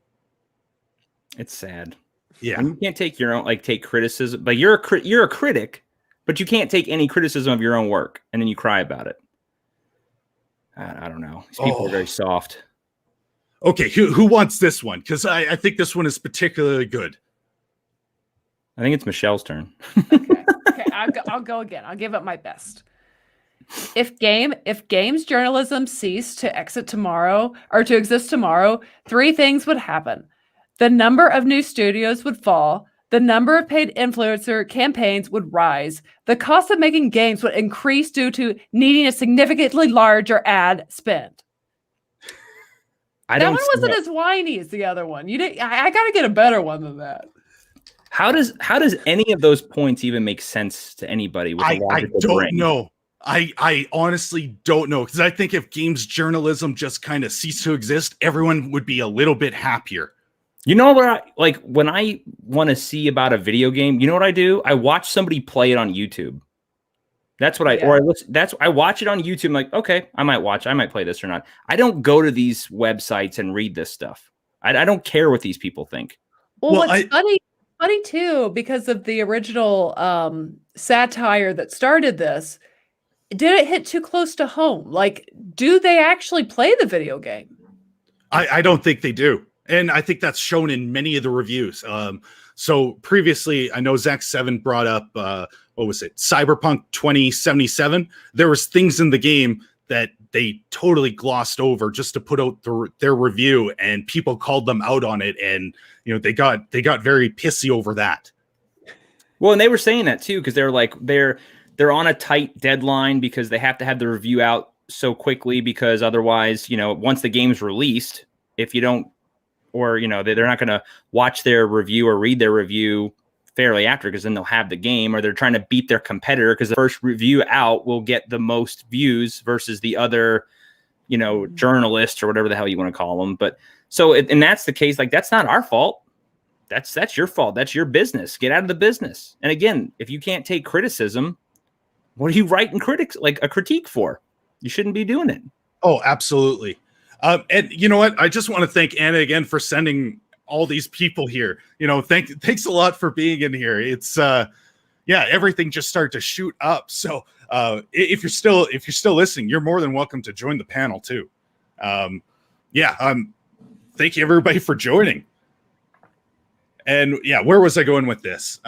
It's sad. Yeah. When you can't take your own, take criticism, but you're a critic, but you can't take any criticism of your own work, and then you cry about it. I don't know. These people are very soft. Okay, who wants this one? Because I think this one is particularly good. I think it's Michelle's turn. Okay, I'll go again. I'll give it my best. If games journalism ceased to exist tomorrow, 3 things would happen. The number of new studios would fall. The number of paid influencer campaigns would rise. The cost of making games would increase due to needing a significantly larger ad spend. That one wasn't as whiny as the other one. I got to get a better one than that. How does any of those points even make sense to anybody with a I logical don't brain? know. I honestly don't know, because I think if games journalism just kind of ceased to exist, everyone would be a little bit happier. You know what? Like when I want to see about a video game, you know what I do? I watch somebody play it on YouTube. That's what Yeah. I watch it on YouTube. I'm like, okay, I might play this or not. I don't go to these websites and read this stuff. I don't care what these people think. Well, Well, what's funny too, because of the original satire that started this, did it hit too close to home? Like, do they actually play the video game? I don't think they do. And I think that's shown in many of the reviews. So previously, I know Zach 7 brought up, what was it? Cyberpunk 2077. There was things in the game that they totally glossed over just to put out their review, and people called them out on it. And, they got very pissy over that. Well, and they were saying that too, because they're like, they're on a tight deadline because they have to have the review out so quickly, because otherwise, once the game's released, if you don't, or, they're not going to watch their review or read their review fairly after, because then they'll have the game, or they're trying to beat their competitor because the first review out will get the most views versus the other, journalist or whatever the hell you want to call them. But so, and that's the case. Like, that's not our fault. That's your fault. That's your business. Get out of the business. And again, if you can't take criticism, what are you writing a critique for? You shouldn't be doing it. Oh, absolutely. And you know what? I just want to thank Anna again for sending all these people here. Thanks a lot for being in here. It's everything just started to shoot up. So if you're still listening, you're more than welcome to join the panel too. Thank you everybody for joining. And where was I going with this?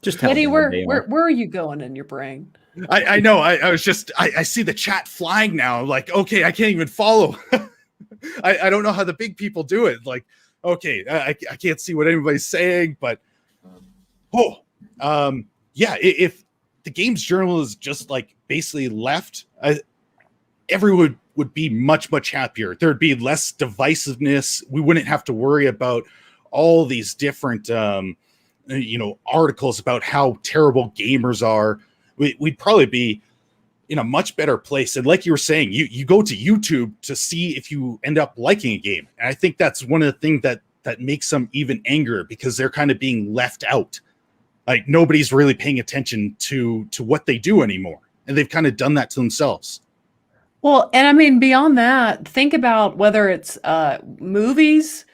Just Eddie, where are you going in your brain? I know. I was just, I see the chat flying now. Like, okay, I can't even follow. I don't know how the big people do it. Like, okay, I can't see what anybody's saying, but if the games journal is just like basically left, everyone would be much, much happier. There'd be less divisiveness. We wouldn't have to worry about all these different, articles about how terrible gamers are. We'd probably be in a much better place. And like you were saying, you go to YouTube to see if you end up liking a game. And I think that's one of the things that makes them even angrier, because they're kind of being left out. Like, nobody's really paying attention to what they do anymore. And they've kind of done that to themselves. Well, and I mean, beyond that, think about whether it's movies.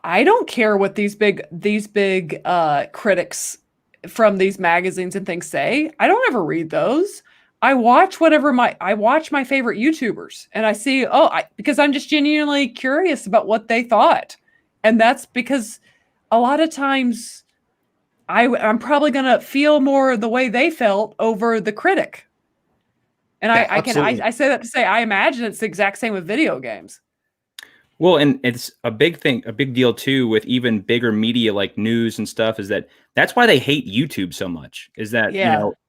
I don't care what these big critics from these magazines and things say. I don't ever read those. I watch my favorite YouTubers, and I see, because I'm just genuinely curious about what they thought. And that's because a lot of times I'm probably going to feel more the way they felt over the critic. And I say that to say, I imagine it's the exact same with video games. Well, and it's a big deal too with even bigger media like news and stuff, is that's why they hate YouTube so much, is that,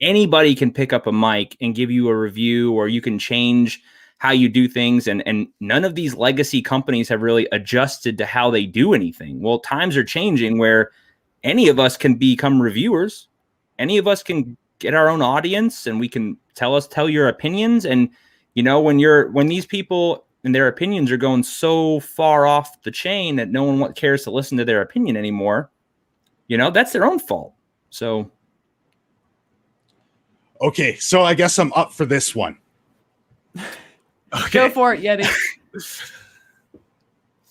anybody can pick up a mic and give you a review, or you can change how you do things. And none of these legacy companies have really adjusted to how they do anything. Well, times are changing where any of us can become reviewers. Any of us can get our own audience, and we can tell your opinions. And, when these people and their opinions are going so far off the chain that no one cares to listen to their opinion anymore, that's their own fault. So. Okay. So I guess I'm up for this one. Okay. Go for it, Yeti.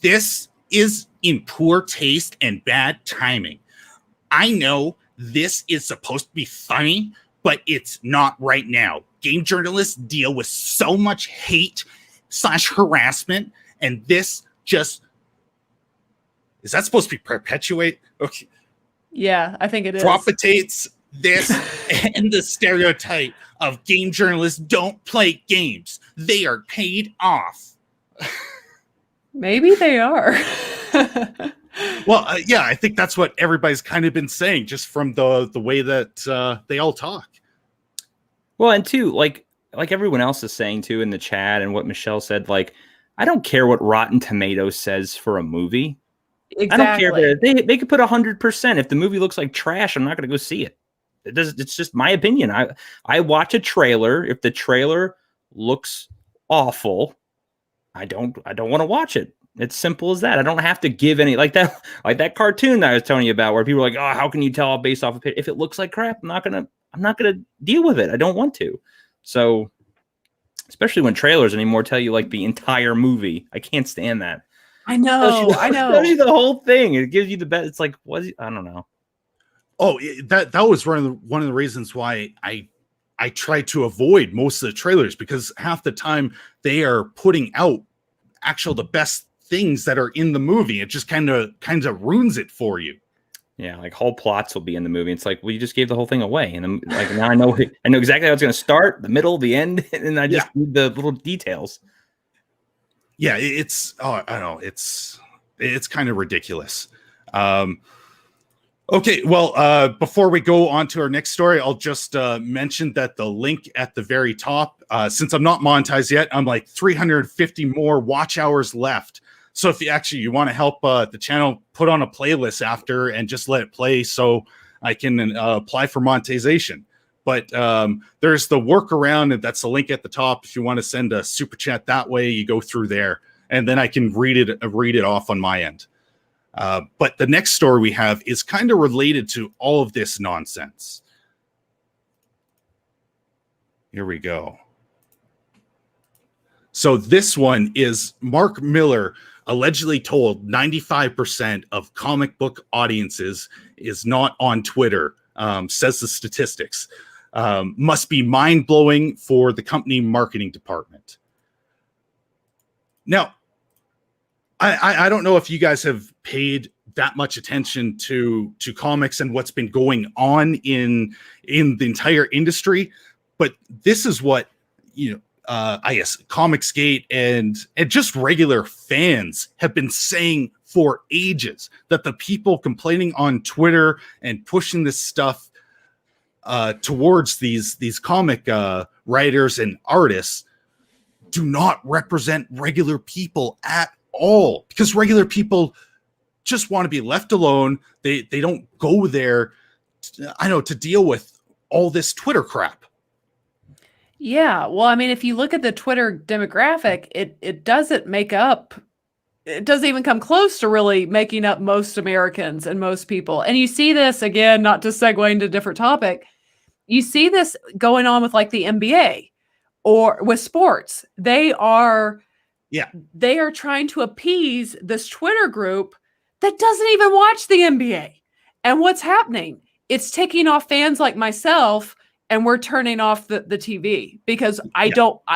This is in poor taste and bad timing. I know this is supposed to be funny, but it's not right now. Game journalists deal with so much hate/harassment, and this just, is that supposed to be perpetuate? Okay. Yeah, I think it is. Propagates this and the stereotype of game journalists don't play games. They are paid off. Maybe they are. Well, I think that's what everybody's kind of been saying, just from the way that they all talk. Well, and too, like everyone else is saying too in the chat, and what Michelle said, like, I don't care what Rotten Tomatoes says for a movie. I don't care Exactly. if they could put 100%. If the movie looks like trash, I'm not going to go see it. It's just my opinion. I watch a trailer. If the trailer looks awful, I don't want to watch it. It's simple as that. I don't have to give any like that cartoon that I was telling you about where people are like, oh, how can you tell based off of it? If it looks like crap, I'm not gonna deal with it. I don't want to. So especially when trailers anymore tell you like the entire movie. I can't stand that. I know. Tells you the whole thing. It gives you the best. It's like, what? I don't know. Oh, that was one of the reasons why I try to avoid most of the trailers, because half the time they are putting out the best things that are in the movie. It just kind of ruins it for you. Yeah, like whole plots will be in the movie. It's like, well, you just gave the whole thing away, and like now I know exactly how it's going to start, the middle, the end, and I just need the little details. Yeah, I don't know, it's kind of ridiculous. Okay, well, before we go on to our next story, I'll just mention that the link at the very top, since I'm not monetized yet, I'm like 350 more watch hours left. So if you want to help the channel put on a playlist after and just let it play so I can apply for monetization. But there's the workaround, and that's the link at the top. If you want to send a super chat that way, you go through there, and then I can read it off on my end. But the next story we have is kind of related to all of this nonsense. Here we go. So this one is Mark Millar allegedly told 95% of comic book audiences is not on Twitter, says the statistics. Must be mind-blowing for the company marketing department. Now, I don't know if you guys have paid that much attention to comics and what's been going on in the entire industry, but this is what, I guess Comicsgate and just regular fans have been saying for ages, that the people complaining on Twitter and pushing this stuff towards these comic writers and artists do not represent regular people at all, because regular people just want to be left alone. They don't go there, to deal with all this Twitter crap. Yeah, well, I mean, if you look at the Twitter demographic, it doesn't even come close to really making up most Americans and most people. And you see this again, not to segue into a different topic. You see this going on with like the NBA or with sports. They are trying to appease this Twitter group that doesn't even watch the NBA. And what's happening? It's ticking off fans like myself, and we're turning off the TV because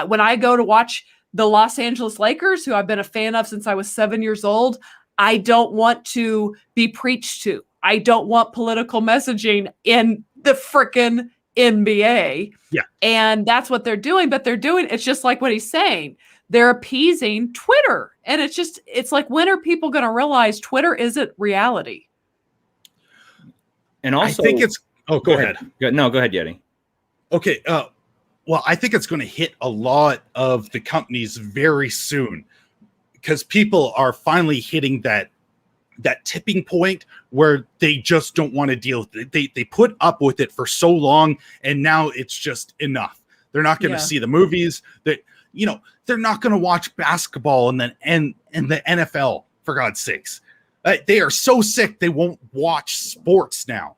when I go to watch the Los Angeles Lakers, who I've been a fan of since I was 7 years old, I don't want to be preached to. I don't want political messaging in the frickin' NBA. Yeah. And that's what they're doing, but it's just like what he's saying. They're appeasing Twitter. And it's like, when are people going to realize Twitter isn't reality? And also, I think it's, go ahead. No, go ahead, Yeti. Okay. Well, I think it's going to hit a lot of the companies very soon, because people are finally hitting that tipping point where they just don't want to deal with it. They put up with it for so long, and now it's just enough. They're not going to see the movies. They're not going to watch basketball and the NFL, for God's sakes. They are so sick they won't watch sports now.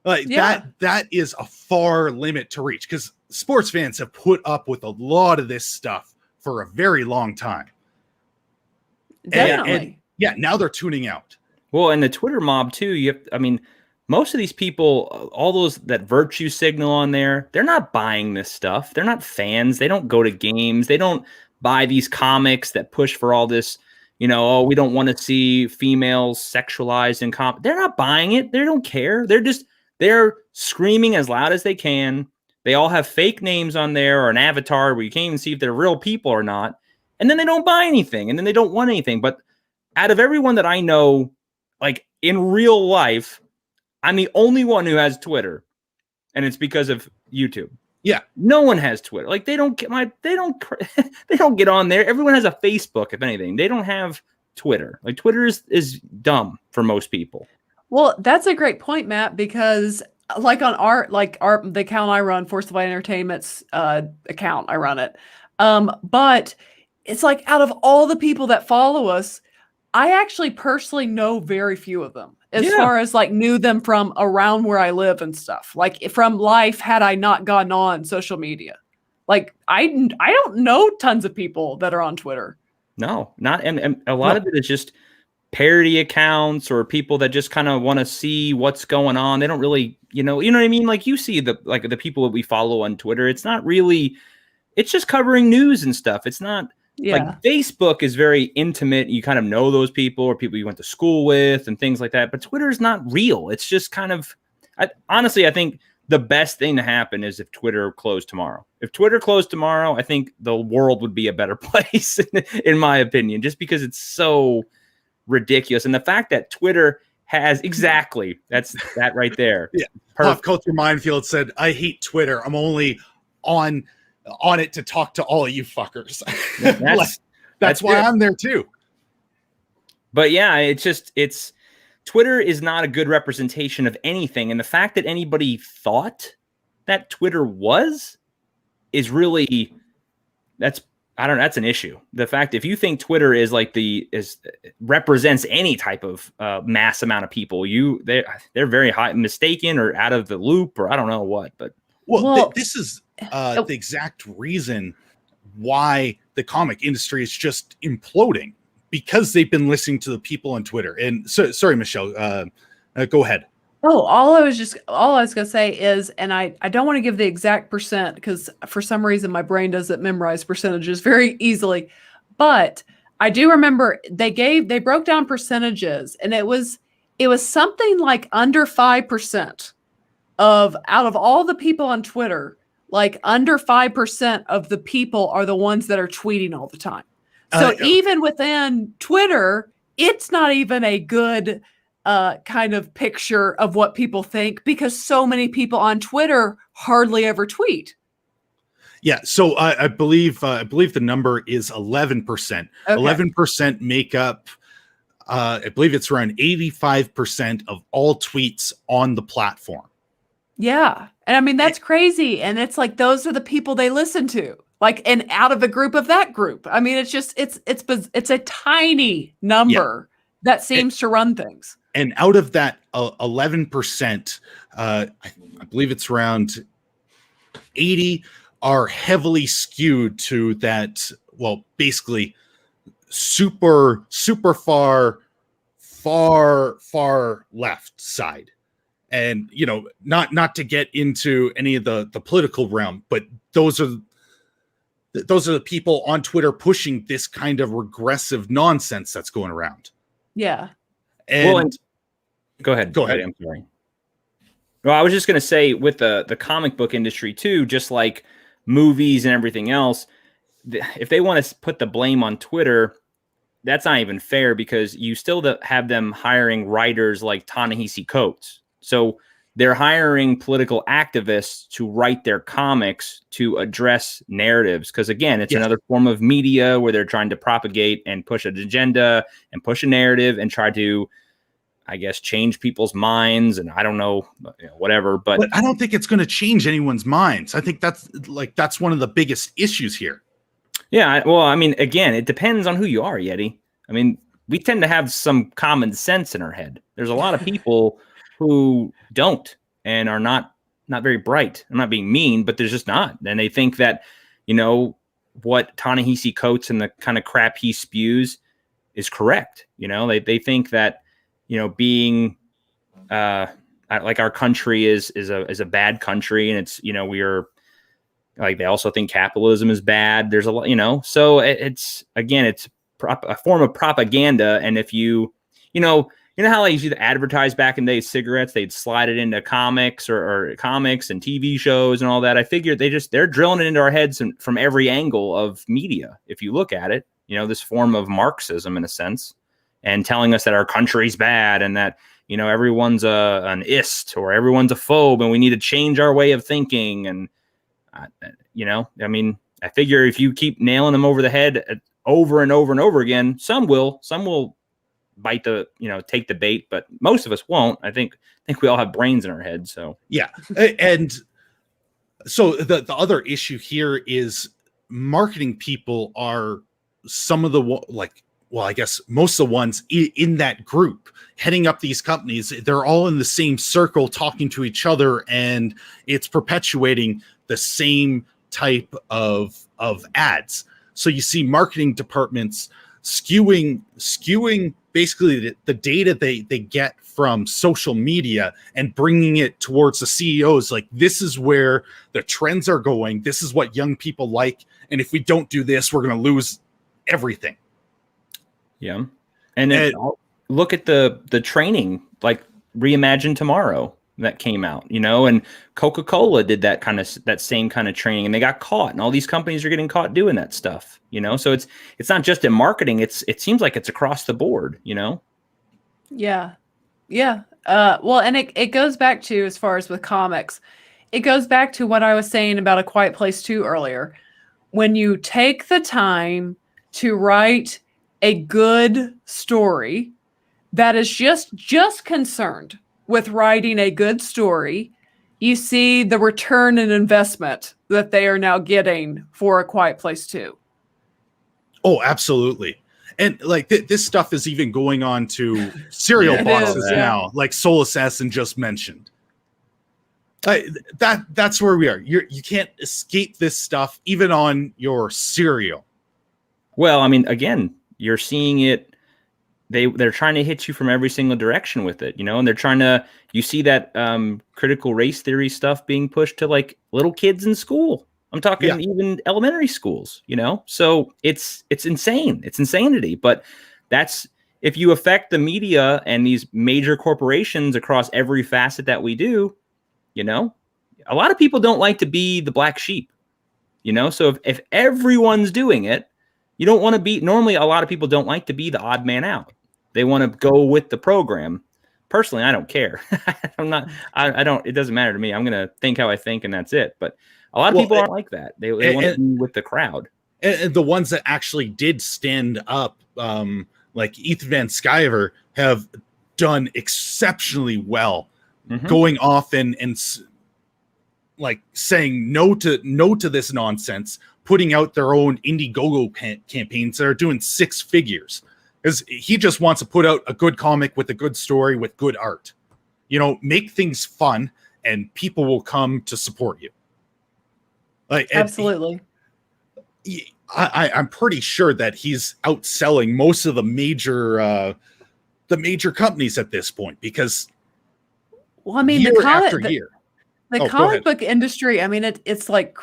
That is a far limit to reach, because sports fans have put up with a lot of this stuff for a very long time. Definitely. And now they're tuning out. Well, and the Twitter mob too. Most of these people, all those that virtue signal on there, they're not buying this stuff. They're not fans. They don't go to games. They don't buy these comics that push for all this, we don't want to see females sexualized in comics. They're not buying it. They don't care. They're screaming as loud as they can. They all have fake names on there or an avatar where you can't even see if they're real people or not. And then they don't buy anything, and then they don't want anything. But out of everyone that I know, like in real life, I'm the only one who has Twitter, and it's because of YouTube. Yeah, no one has Twitter. Like they don't get on there. Everyone has a Facebook, if anything. They don't have Twitter. Like Twitter is dumb for most people. Well, that's a great point, Matt, because like on the account I run, Force of Light Entertainment's account, I run it. But it's like out of all the people that follow us, I actually personally know very few of them as far as like knew them from around where I live and stuff. Like from life, had I not gone on social media. Like I don't know tons of people that are on Twitter. No, not and a lot of it is just parody accounts or people that just kind of want to see what's going on. They don't really, you know what I mean? Like you see the people that we follow on Twitter. It's not really, it's just covering news and stuff. It's not like Facebook is very intimate. You kind of know those people or people you went to school with and things like that. But Twitter is not real. It's just kind of, honestly, I think the best thing to happen is if Twitter closed tomorrow. If Twitter closed tomorrow, I think the world would be a better place, in my opinion, just because it's so ridiculous. And the fact that Twitter has that's that right there. Yeah. Pop Culture Minefield said, I hate Twitter. I'm only on it to talk to all of you fuckers. That's why I'm there too. But yeah, it's Twitter is not a good representation of anything. And the fact that anybody thought that Twitter is really, that's an issue. The fact, if you think Twitter is like represents any type of mass amount of people, they're very high mistaken or out of the loop or I don't know what, but this is the exact reason why the comic industry is just imploding, because they've been listening to the people on Twitter. And so, sorry, Michelle, go ahead. Oh, all I was going to say is, and I don't want to give the exact percent because for some reason my brain doesn't memorize percentages very easily, but I do remember they broke down percentages and it was something like under 5% out of all the people on Twitter, like under 5% of the people are the ones that are tweeting all the time. So even within Twitter, it's not even a good kind of picture of what people think because so many people on Twitter hardly ever tweet. Yeah, so I believe the number is 11%. Okay. 11% make up. I believe it's around 85% of all tweets on the platform. Yeah, and I mean that's crazy, and it's like those are the people they listen to. Like, and out of a group of that group, I mean, it's just it's a tiny number that seems to run things. And out of that 11%, I believe it's around 80 are heavily skewed to that. Well, basically, super far left side. And not to get into any of the political realm, but those are the people on Twitter pushing this kind of regressive nonsense that's going around. Yeah. And go ahead. I'm sorry. Well, I was just going to say with the comic book industry too, just like movies and everything else, if they want to put the blame on Twitter, that's not even fair because you still have them hiring writers like Ta-Nehisi Coates. So they're hiring political activists to write their comics to address narratives. Because again, it's another form of media where they're trying to propagate and push an agenda and push a narrative and try to, I guess, change people's minds. And I don't know, whatever. But I don't think it's going to change anyone's minds. I think that's one of the biggest issues here. Yeah. Well, I mean, again, it depends on who you are, Yeti. I mean, we tend to have some common sense in our head. There's a lot of people who don't and are not very bright. I'm not being mean, but there's just not. And they think that, what Ta-Nehisi Coates and the kind of crap he spews is correct. They think that, being like our country is a bad country. And it's, we are like, they also think capitalism is bad. There's a lot, so it's a form of propaganda. And if you how they used to advertise back in the day cigarettes, they'd slide it into comics or comics and TV shows and all that. I figured they're drilling it into our heads from every angle of media. If you look at it, this form of Marxism in a sense, and telling us that our country's bad and that, everyone's an ist or everyone's a phobe and we need to change our way of thinking. And, I mean, I figure if you keep nailing them over the head over and over and over again. Some will bite the, take the bait, but most of us won't. I think we all have brains in our heads. So yeah. And so the other issue here is marketing people are some of the I guess most of the ones in that group heading up these companies. They're all in the same circle talking to each other, and it's perpetuating the same type of ads. So you see marketing departments skewing basically the data they get from social media and bringing it towards the CEOs. Like, this is where the trends are going. This is what young people like. And if we don't do this, we're going to lose everything. Yeah. And then look at the training, like Reimagine Tomorrow that came out, and Coca-Cola did that same kind of training, and they got caught, and all these companies are getting caught doing that stuff, so it's not just in marketing. It seems like it's across the board, Yeah. Well, and it goes back to, as far as with comics, it goes back to what I was saying about A Quiet Place 2 earlier. When you take the time to write a good story that is just concerned with writing a good story, you see the return and investment that they are now getting for A Quiet Place 2. Oh, absolutely. And like this stuff is even going on to cereal boxes now, like Soul Assassin just mentioned. That's where we are. You can't escape this stuff even on your cereal. Well, I mean, again, you're seeing it. They're trying to hit you from every single direction with it, and they're trying to. You see that critical race theory stuff being pushed to like little kids in school. I'm talking even elementary schools, So it's insane. It's insanity. But that's, if you affect the media and these major corporations across every facet that we do, a lot of people don't like to be the black sheep, So if everyone's doing it, you don't want to be. Normally, a lot of people don't like to be the odd man out. They want to go with the program. Personally, I don't care. I don't. It doesn't matter to me. I'm going to think how I think, and that's it. But a lot of people aren't like that. They want to be with the crowd. And the ones that actually did stand up, like Ethan Van Sciver, have done exceptionally well, going off and like saying no to this nonsense, putting out their own Indiegogo campaigns that are doing 6 figures. Because he just wants to put out a good comic with a good story with good art. Make things fun, and people will come to support you. Absolutely. I'm pretty sure that he's outselling most of the major companies at this point, because year after year. The comic book industry, I mean, it's like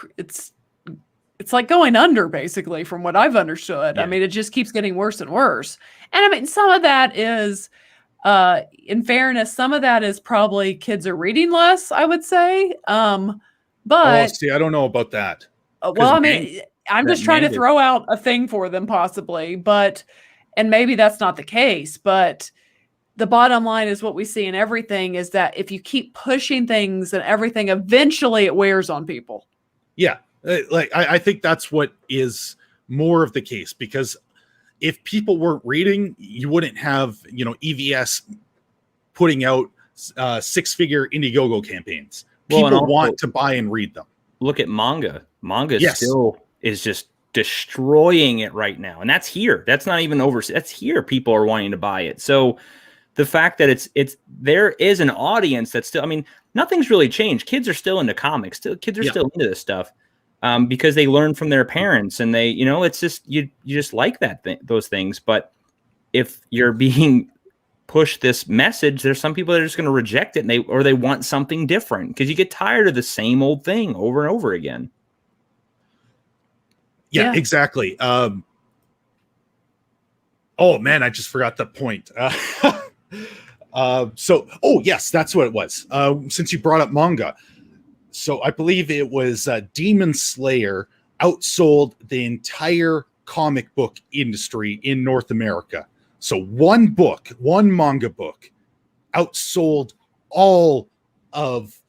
going under, basically, from what I've understood. Yeah. I mean, it just keeps getting worse and worse. And I mean, some of that is, in fairness, some of that is probably kids are reading less, I would say. But see, I don't know about that. Well, I mean, I'm just trying to throw out a thing for them, possibly, and maybe that's not the case, but the bottom line is what we see in everything is that if you keep pushing things and everything, eventually it wears on people. Yeah. Like, I think that's what is more of the case, because if people weren't reading, you wouldn't have, EVS putting out 6-figure Indiegogo campaigns. People want to buy and read them. Look at manga. Manga still is just destroying it right now. And that's here. That's not even overseas. That's here. People are wanting to buy it. So the fact that there is an audience that's still, I mean, nothing's really changed. Kids are still into comics. Kids are still into this stuff. Because they learn from their parents, and they, it's just, you just like those things. But if you're being pushed this message, there's some people that are just going to reject it, and they want something different, because you get tired of the same old thing over and over again. Yeah. Exactly. Oh man, I just forgot the point. Yes, that's what it was. Since you brought up manga. So I believe it was Demon Slayer outsold the entire comic book industry in North America. So one manga book outsold all of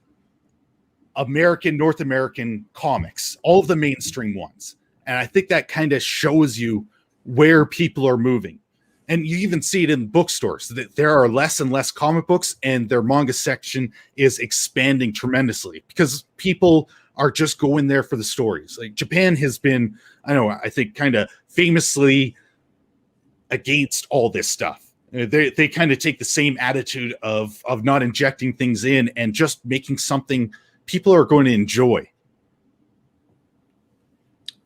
North American comics, all of the mainstream ones. And I think that kind of shows you where people are moving. And you even see it in bookstores that there are less and less comic books, and their manga section is expanding tremendously because people are just going there for the stories. Like Japan has been, I think kind of famously against all this stuff. They kind of take the same attitude of not injecting things in and just making something people are going to enjoy.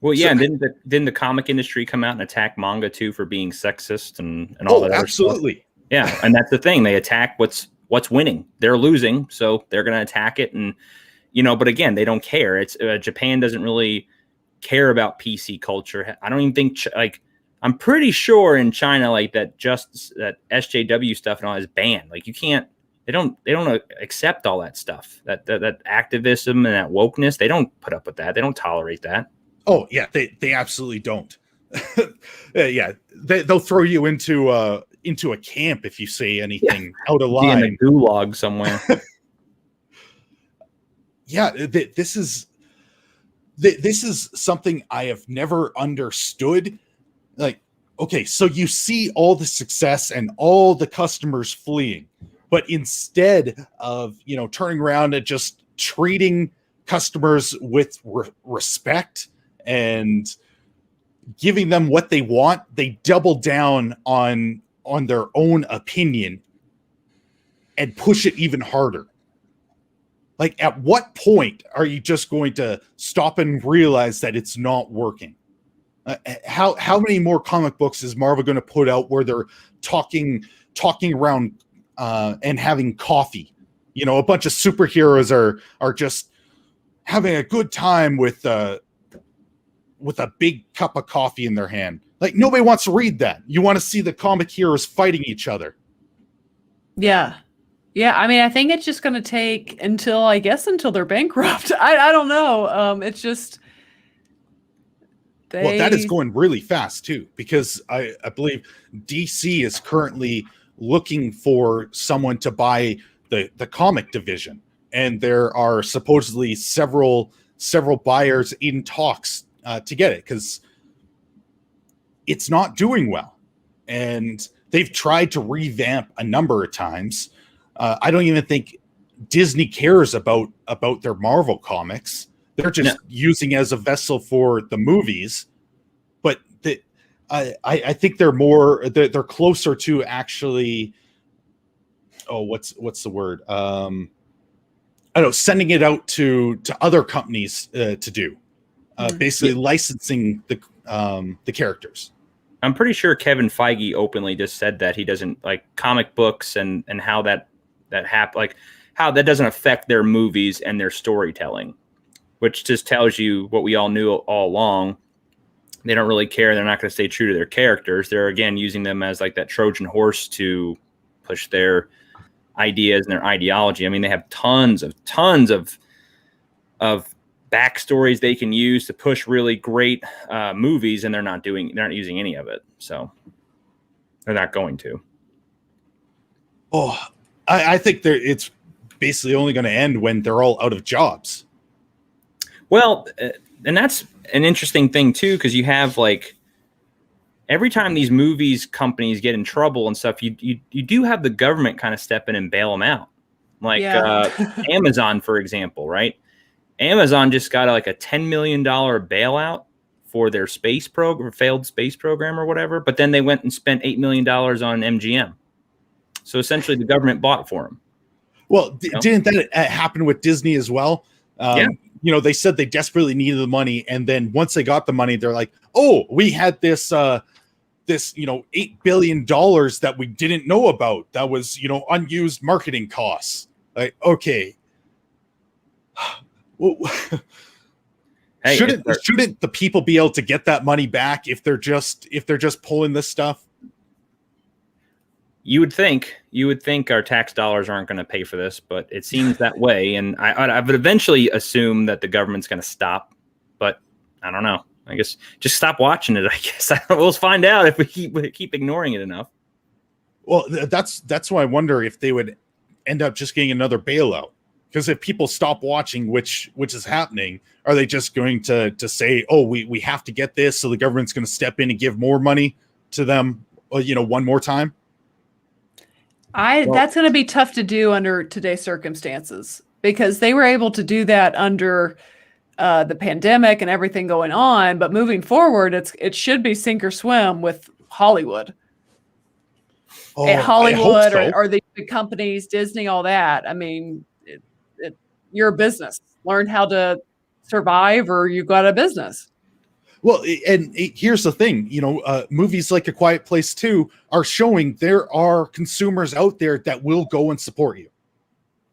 Well, yeah, and didn't the comic industry come out and attack manga too for being sexist and all that? Absolutely. Stuff? Yeah, and that's the thing. They attack what's winning. They're losing, so they're going to attack it. And but again, they don't care. It's Japan doesn't really care about PC culture. I don't even think I'm pretty sure in China that SJW stuff and all is banned. Like you can't. They don't accept all that stuff. That activism and that wokeness. They don't put up with that. They don't tolerate that. Oh yeah, they absolutely don't. Yeah, they'll throw you into a camp if you say anything out of line. In a gulag somewhere. Yeah, this is something I have never understood. Like, okay, so you see all the success and all the customers fleeing, but instead of turning around and just treating customers with respect and giving them what they want, they double down on their own opinion and push it even harder. Like, at what point are you just going to stop and realize that it's not working? How many more comic books is Marvel going to put out where they're talking around and having coffee? A bunch of superheroes are just having a good time with a big cup of coffee in their hand. Like, nobody wants to read that. You want to see the comic heroes fighting each other. Yeah. Yeah, I mean, I think it's just going to take until they're bankrupt. I don't know. It's just well, that is going really fast too, because I believe DC is currently looking for someone to buy the comic division, and there are supposedly several buyers in talks to get it because it's not doing well, and they've tried to revamp a number of times. I don't even think Disney cares about their Marvel comics. They're just using it as a vessel for the movies. But I think they're closer to actually. Oh, what's the word? I don't know, sending it out to other companies to do. Basically licensing the characters. I'm pretty sure Kevin Feige openly just said that he doesn't like comic books and how that happen, like how that doesn't affect their movies and their storytelling, which just tells you what we all knew all along. They don't really care. They're not going to stay true to their characters. They're again using them as like that Trojan horse to push their ideas and their ideology. I mean, they have tons of backstories they can use to push really great movies, and they're not using any of it. So they're not going to. Oh, I think it's basically only going to end when they're all out of jobs. Well, and that's an interesting thing too, because you have like every time these movies companies get in trouble and stuff, you do have the government kind of step in and bail them out. Like Amazon, for example, right? Amazon just got like a $10 million bailout for their space program, failed space program or whatever. But then they went and spent $8 million on MGM. So essentially the government bought for them. Well, didn't that happen with Disney as well? They said they desperately needed the money. And then once they got the money, they're like, oh, we had this $8 billion that we didn't know about. That was, unused marketing costs. Like, okay. Hey, shouldn't the people be able to get that money back if they're just pulling this stuff? You would think our tax dollars aren't going to pay for this, but it seems that way. And I would eventually assume that the government's going to stop, but I don't know. I guess just stop watching it. I guess we'll find out if we keep ignoring it enough. Well, that's why I wonder if they would end up just getting another bailout Because if people stop watching, which is happening, are they just going to say, oh, we have to get this, so the government's going to step in and give more money to them, one more time? That's going to be tough to do under today's circumstances, because they were able to do that under the pandemic and everything going on. But moving forward, it should be sink or swim with Hollywood. Hollywood or the big companies, Disney, all that. I mean, you're a business. Learn how to survive, or you've got a business. Well, and here's the thing, movies like A Quiet Place 2 are showing there are consumers out there that will go and support you.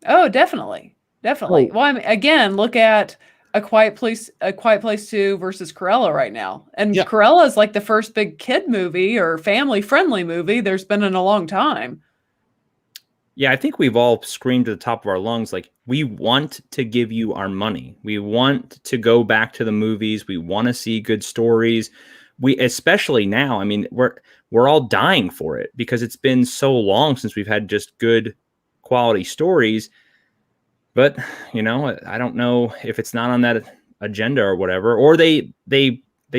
Oh, definitely. Definitely. Well, I mean, again, look at A Quiet Place 2 versus Cruella right now. And Cruella is like the first big kid movie or family friendly movie there's been in a long time. Yeah, I think we've all screamed to the top of our lungs, like, we want to give you our money. We want to go back to the movies. We want to see good stories. Especially now, I mean, we're all dying for it, because it's been so long since we've had just good quality stories. But, I don't know if it's not on that agenda or whatever, or they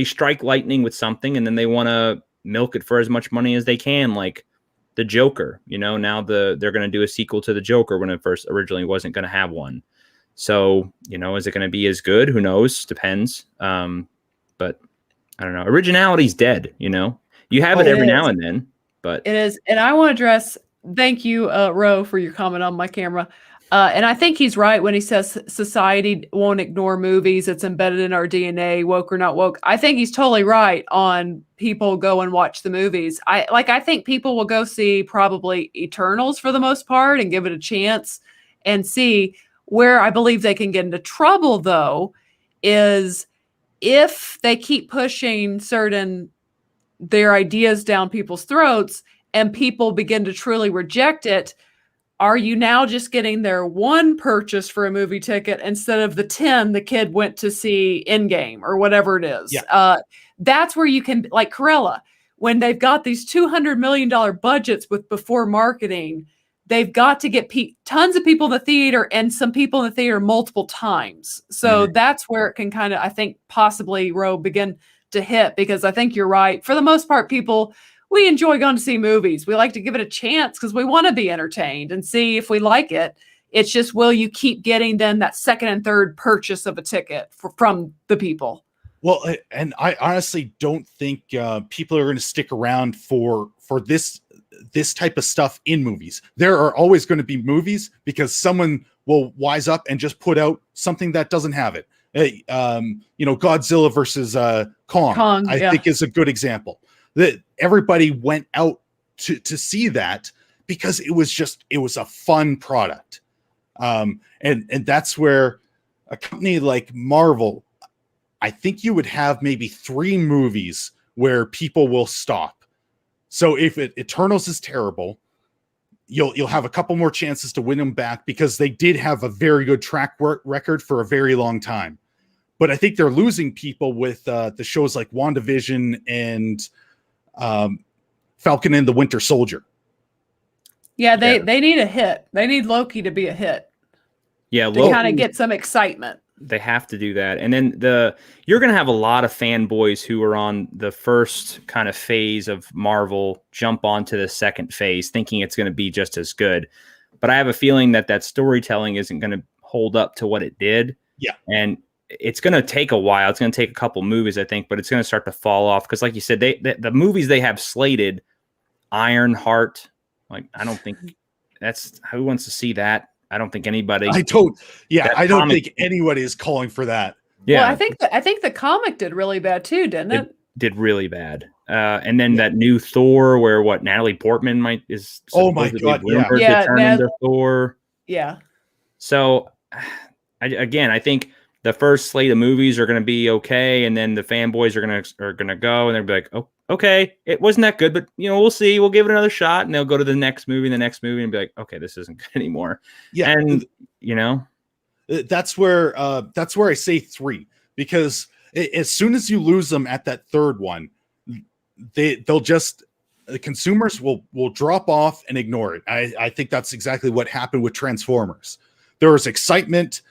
strike lightning with something and then they want to milk it for as much money as they can, like the Joker. Now they're going to do a sequel to the Joker when it first originally wasn't going to have one. So, is it going to be as good? Who knows? Depends. But I don't know. Originality's dead. You have it every now and then, but it is. And I want to address, thank you, Ro, for your comment on my camera. And I think he's right when he says society won't ignore movies. It's embedded in our DNA, woke or not woke. I think he's totally right on people go and watch the movies. I think people will go see probably Eternals for the most part and give it a chance and see. Where I believe they can get into trouble, though, is if they keep pushing their ideas down people's throats and people begin to truly reject it. Are you now just getting their one purchase for a movie ticket instead of the 10 the kid went to see Endgame or whatever it is? Yeah. That's where you can, like Cruella, when they've got these $200 million budgets before marketing, they've got to get tons of people in the theater and some people in the theater multiple times. So that's where it can kind of, I think, possibly, begin to hit, because I think you're right. For the most part, we enjoy going to see movies. We like to give it a chance because we want to be entertained and see if we like it. It's just, will you keep getting then that second and third purchase of a ticket from the people? Well, and I honestly don't think people are going to stick around for this type of stuff in movies. There are always going to be movies because someone will wise up and just put out something that doesn't have it. Godzilla versus Kong, I think is a good example. That everybody went out to see that because it was a fun product. And that's where a company like Marvel, I think you would have maybe 3 movies where people will stop. So if Eternals is terrible, you'll have a couple more chances to win them back because they did have a very good track record for a very long time. But I think they're losing people with the shows like WandaVision and Falcon and the Winter Soldier. Yeah, they need a hit. They need Loki to be a hit. Yeah, to kind of get some excitement. They have to do that. And then you're going to have a lot of fanboys who are on the first kind of phase of Marvel jump onto the second phase thinking it's going to be just as good. But I have a feeling that storytelling isn't going to hold up to what it did. Yeah. And it's going to take a while. It's going to take a couple movies, I think, but it's going to start to fall off. Because like you said, the movies they have slated, Ironheart, like, I don't think who wants to see that? I don't think anybody. I don't think anybody is calling for that. Yeah. Well, I think the comic did really bad too, didn't it? Did really bad. And then that new Thor, where Natalie Portman is. Oh my God! To turn into Thor. Yeah. So, I think the first slate of movies are going to be okay, and then the fanboys are going to go, and they'll be like, "Oh, okay, it wasn't that good, but we'll see. We'll give it another shot." And they'll go to the next movie, and be like, "Okay, this isn't good anymore." Yeah, and that's where I say 3, because as soon as you lose them at that third one, the consumers will drop off and ignore it. I think that's exactly what happened with Transformers. there was excitement.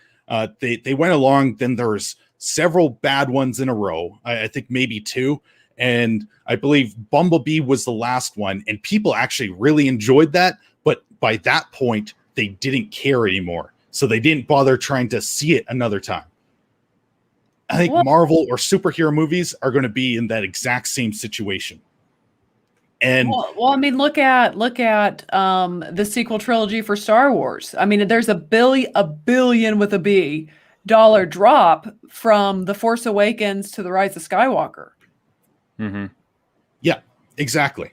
They went along. Then there was several bad ones in a row. I think maybe 2. And I believe Bumblebee was the last one. And people actually really enjoyed that. But by that point, they didn't care anymore. So they didn't bother trying to see it another time. I think Marvel or superhero movies are going to be in that exact same situation. And I mean, look at the sequel trilogy for Star Wars. I mean, there's a billion with a B dollar drop from The Force Awakens to The Rise of Skywalker. Mm-hmm. Yeah, exactly.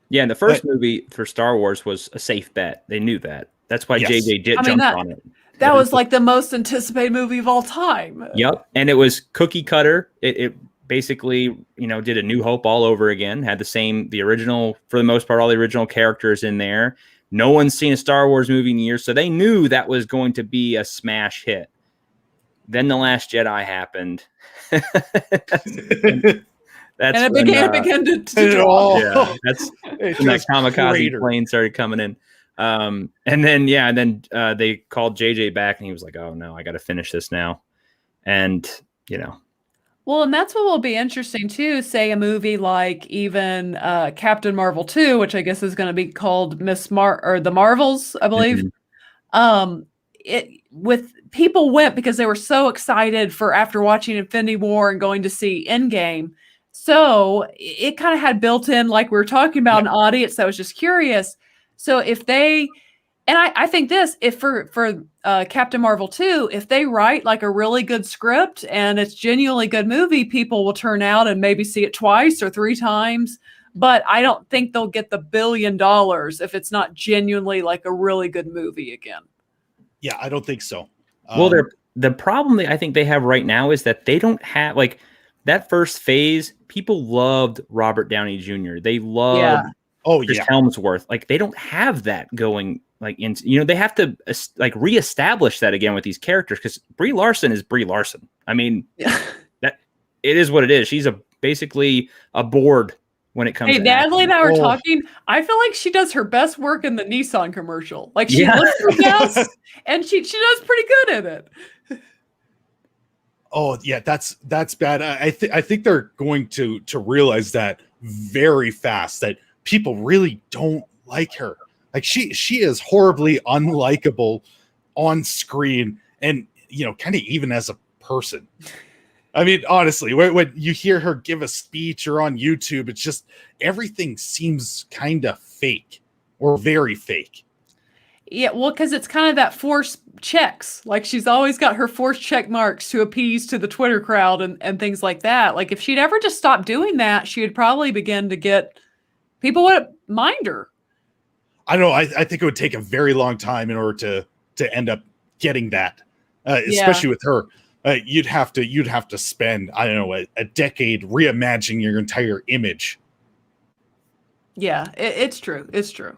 Yeah, and the first movie for Star Wars was a safe bet. They knew that. That's why JJ jumped on it. That was like the most anticipated movie of all time. Yep, and it was cookie cutter. It basically, did A New Hope all over again. Had the original, for the most part, all the original characters in there. No one's seen a Star Wars movie in years, so they knew that was going to be a smash hit. Then The Last Jedi happened. That's and it when, began to drop. Yeah, that's when that kamikaze plane started coming in. And then they called JJ back, and he was like, "Oh no, I got to finish this now." And well, and that's what will be interesting too. Say a movie like even Captain Marvel 2, which I guess is going to be called The Marvels, I believe. Mm-hmm. People went because they were so excited after watching Infinity War and going to see Endgame. So it kind of had built in, like we were talking about, an audience that was just curious. So if they, and I think if for Captain Marvel 2, if they write like a really good script and it's genuinely good movie, people will turn out and maybe see it 2 or 3 times. But I don't think they'll get the $1 billion if it's not genuinely like a really good movie again. Yeah, I don't think so. Well, the problem that I think they have right now is that they don't have like that first phase. People loved Robert Downey Jr. They loved Chris Hemsworth. Like they don't have that going. Like they have to like reestablish that again with these characters because Brie Larson is Brie Larson. I mean, that it is what it is. She's basically a board when it comes. Hey, to Natalie and I were talking. I feel like she does her best work in the Nissan commercial. Like she looks her best, and she does pretty good at it. Oh yeah, that's bad. I think they're going to realize that very fast that people really don't like her. Like she is horribly unlikable on screen, and kind of even as a person. I mean, honestly, when you hear her give a speech or on YouTube, it's just everything seems kind of fake or very fake. Yeah, well, because it's kind of that forced checks. Like she's always got her forced check marks to appease to the Twitter crowd and things like that. Like if she'd ever just stopped doing that, she would probably begin to get people would mind her. I don't know. I think it would take a very long time in order to end up getting that, especially with her. You'd have to spend, I don't know, a decade reimagining your entire image. Yeah, it's true. It's true.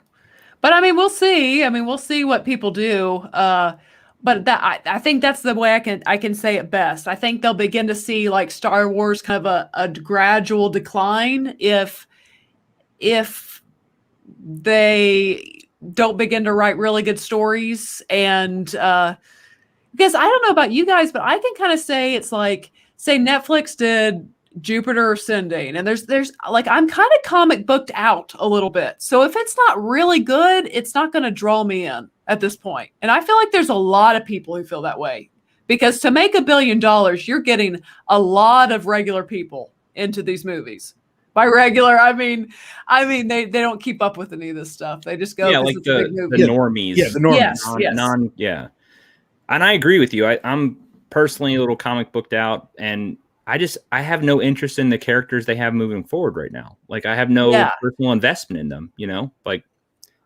But I mean, we'll see. We'll see what people do. But I think that's the way I can say it best. I think they'll begin to see like Star Wars kind of a gradual decline if they don't begin to write really good stories. And because I don't know about you guys, but I can kind of say it's like, say Netflix did Jupiter Ascending, and there's like I'm kind of comic booked out a little bit. So if it's not really good, it's not going to draw me in at this point. And I feel like there's a lot of people who feel that way because to make $1 billion, you're getting a lot of regular people into these movies. By regular, I mean they don't keep up with any of this stuff. They just go like it's a big movie. the normies. Yeah, the normies. Yes. And I agree with you. I'm personally a little comic booked out, and I have no interest in the characters they have moving forward right now. Like I have no personal investment in them, like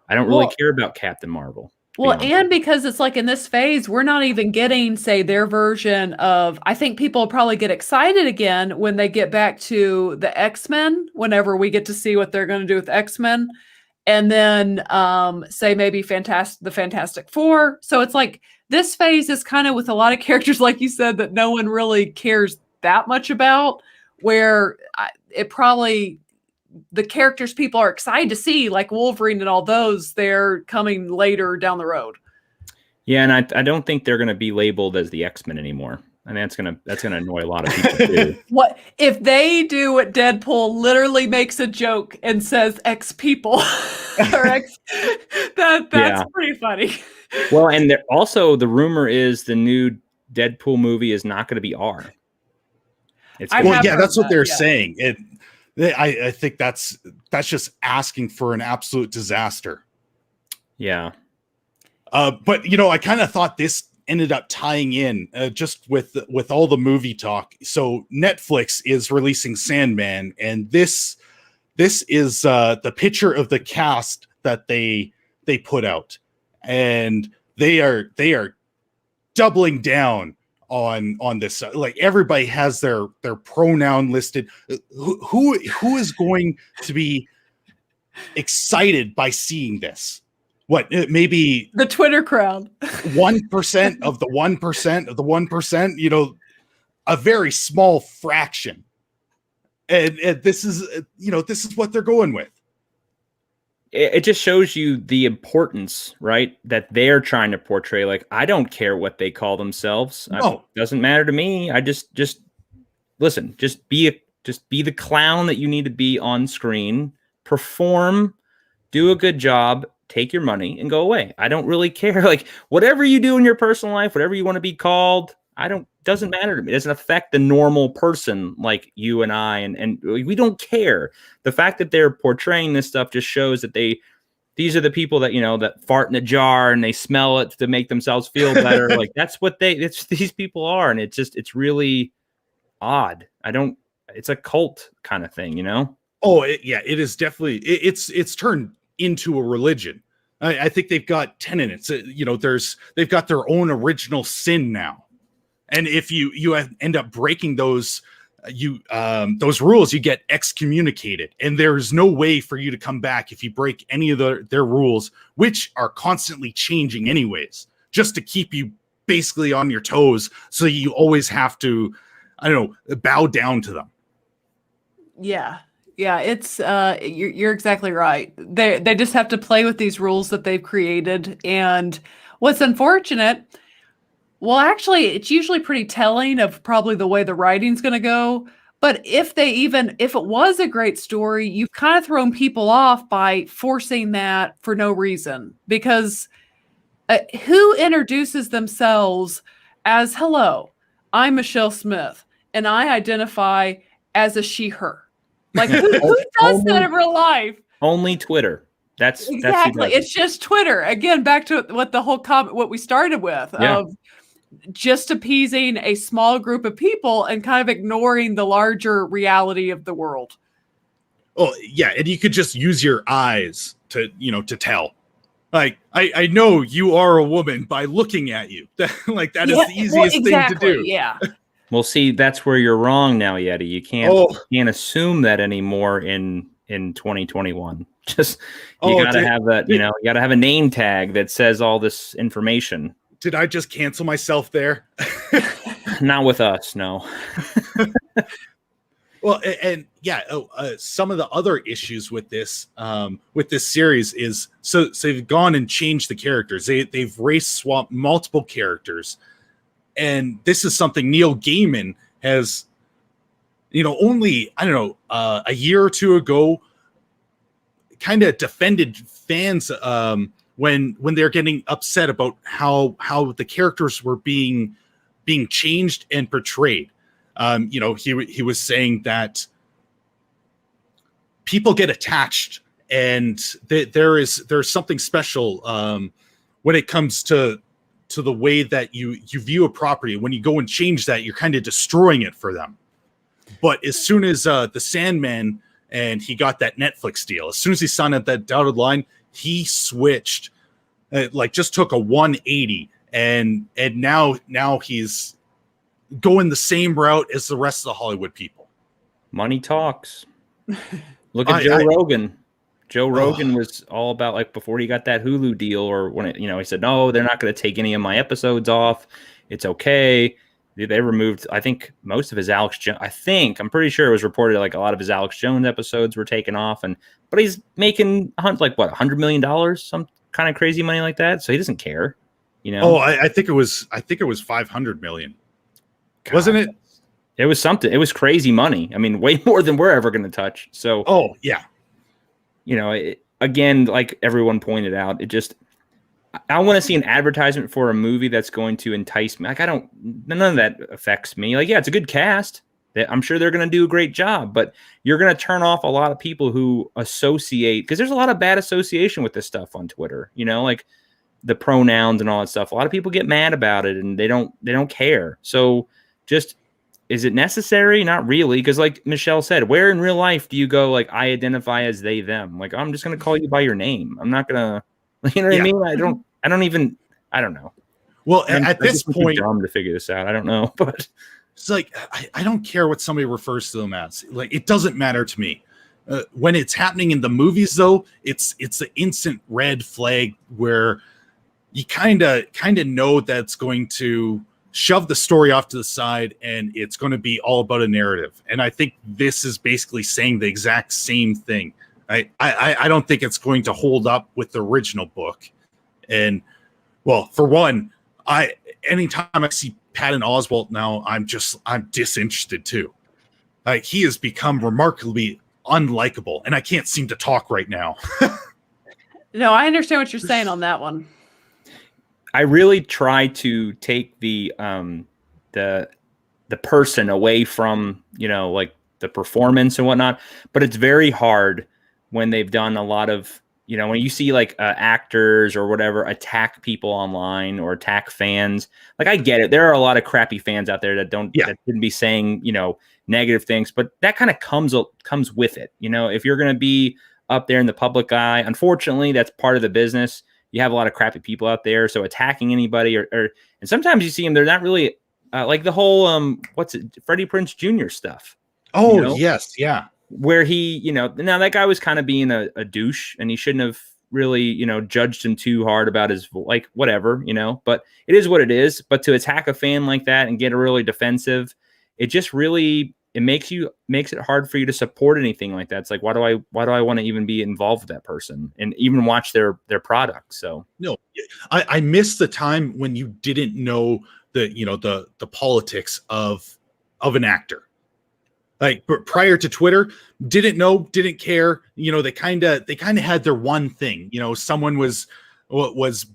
I don't really care about Captain Marvel. Well, and because it's like in this phase, we're not even getting, say, their version of, I think people will probably get excited again when they get back to the X-Men, whenever we get to see what they're going to do with X-Men. And then say maybe the Fantastic Four. So it's like this phase is kind of with a lot of characters, like you said, that no one really cares that much about, where it probably the characters people are excited to see, like Wolverine and all those, they're coming later down the road. Yeah, and I don't think they're going to be labeled as the X-Men anymore. I mean, that's gonna annoy a lot of people too. What if they do what Deadpool literally makes a joke and says X people or X? That's pretty funny. Well, and also the rumor is the new Deadpool movie is not going to be R. That's what they're saying. I think that's just asking for an absolute disaster. Yeah. But I kind of thought this ended up tying in just with all the movie talk. So Netflix is releasing Sandman, and this is the picture of the cast that they put out, and they are doubling down on this. Like, everybody has their pronoun listed. Who is going to be excited by seeing this? What, maybe the Twitter crowd, 1% of the 1% of the 1%, a very small fraction. And this is what they're going with. It just shows you the importance, right? That they're trying to portray. Like, I don't care what they call themselves. No, it doesn't matter to me. I just listen, just be the clown that you need to be on screen, perform, do a good job, take your money and go away. I don't really care. Like, whatever you do in your personal life, whatever you want to be called, doesn't matter to me. It doesn't affect the normal person like you and I, and we don't care. The fact that they're portraying this stuff just shows that these are the people that, that fart in a jar and they smell it to make themselves feel better. Like, that's what these people are. And it's really odd. It's a cult kind of thing, Oh, it is definitely, it's turned into a religion. I think they've got tenets. They've got their own original sin now, and if you end up breaking those rules, you get excommunicated, and there's no way for you to come back if you break any of their rules, which are constantly changing anyways, just to keep you basically on your toes, so you always have to, bow down to them. Yeah, it's you're exactly right. They just have to play with these rules that they've created. And what's unfortunate, well, actually, it's usually pretty telling of probably the way the writing's going to go. But if it was a great story, you've kind of thrown people off by forcing that for no reason. Because who introduces themselves as, hello, I'm Michelle Smith, and I identify as a she/her? Like, who does that in real life? Only Twitter. That's exactly. It's just Twitter. Again, back to what the whole what we started with, of just appeasing a small group of people and kind of ignoring the larger reality of the world. Oh, yeah, and you could just use your eyes to tell. Like, I know you are a woman by looking at you. That is the easiest thing to do. Yeah. Well, see, that's where you're wrong now, Yeti. You can't assume that anymore in 2021. Just gotta have that, you gotta have a name tag that says all this information. Did I just cancel myself there? Not with us, no. Well, and some of the other issues with this series is so they've gone and changed the characters. They've race swapped multiple characters. And this is something Neil Gaiman has, only, a year or two ago, kind of defended fans when they're getting upset about how the characters were being changed and portrayed. He was saying that people get attached, and there's something special when it comes to the way that you view a property. When you go and change that, you're kind of destroying it for them. But as soon as the Sandman, and he got that Netflix deal, as soon as he signed at that dotted line, he switched, just took a 180, and now he's going the same route as the rest of the Hollywood people. Money talks. Look at Joe Rogan. Joe Rogan was all about, like, before he got that Hulu deal, or when he said, no, they're not going to take any of my episodes off. It's okay. They removed, I think, most of his Alex Jones. I'm pretty sure it was reported like a lot of his Alex Jones episodes were taken off, but he's making $100 million, some kind of crazy money like that. So he doesn't care. You know? Oh, I think it was 500 million. God, Wasn't it? It was something. It was crazy money. I mean, way more than we're ever going to touch. So, oh yeah, you know, again, like everyone pointed out, I want to see an advertisement for a movie that's going to entice me. Like, none of that affects me. Like, yeah, it's a good cast. I'm sure they're going to do a great job, but you're going to turn off a lot of people who associate, because there's a lot of bad association with this stuff on Twitter, you know, like the pronouns and all that stuff. A lot of people get mad about it and they don't care. So just, is it necessary? Not really. Because like Michelle said, where in real life do you go like, I identify as they, them? Like, I'm just going to call you by your name. I'm not going to, you know what I mean? I don't know. Well, at this point, too dumb to figure this out. I don't know, but it's like, I don't care what somebody refers to them as. Like, it doesn't matter to me. When it's happening in the movies, though, it's an instant red flag where you kind of know that's going to shove the story off to the side and it's going to be all about a narrative. And I think this is basically saying the exact same thing. I don't think it's going to hold up with the original book. And well, for one, anytime I see Patton Oswalt now, I'm disinterested too. Like, he has become remarkably unlikable, and I can't seem to talk right now. No, I understand what you're saying on that one. I really try to take the person away from, you know, like the performance and whatnot, but it's very hard when they've done a lot of, you know, when you see like actors or whatever attack people online or attack fans. Like, I get it. There are a lot of crappy fans out there that that shouldn't be saying, you know, negative things, but that kind of comes with it. You know, if you're going to be up there in the public eye, unfortunately, that's part of the business. You have a lot of crappy people out there. So attacking anybody and sometimes you see them, they're not really like the whole, Freddie Prinze Jr. stuff. Oh, you know? yes. Yeah. Where he, you know, now that guy was kind of being a douche and he shouldn't have really, you know, judged him too hard about his, like, whatever, you know, but it is what it is. But to attack a fan like that and get really defensive, it just really, it makes it hard for you to support anything like that. It's like, why do I want to even be involved with that person and even watch their product? So no, I miss the time when you didn't know the politics of an actor. Like, but prior to Twitter, didn't care. You know, they kind of had their one thing. You know, someone was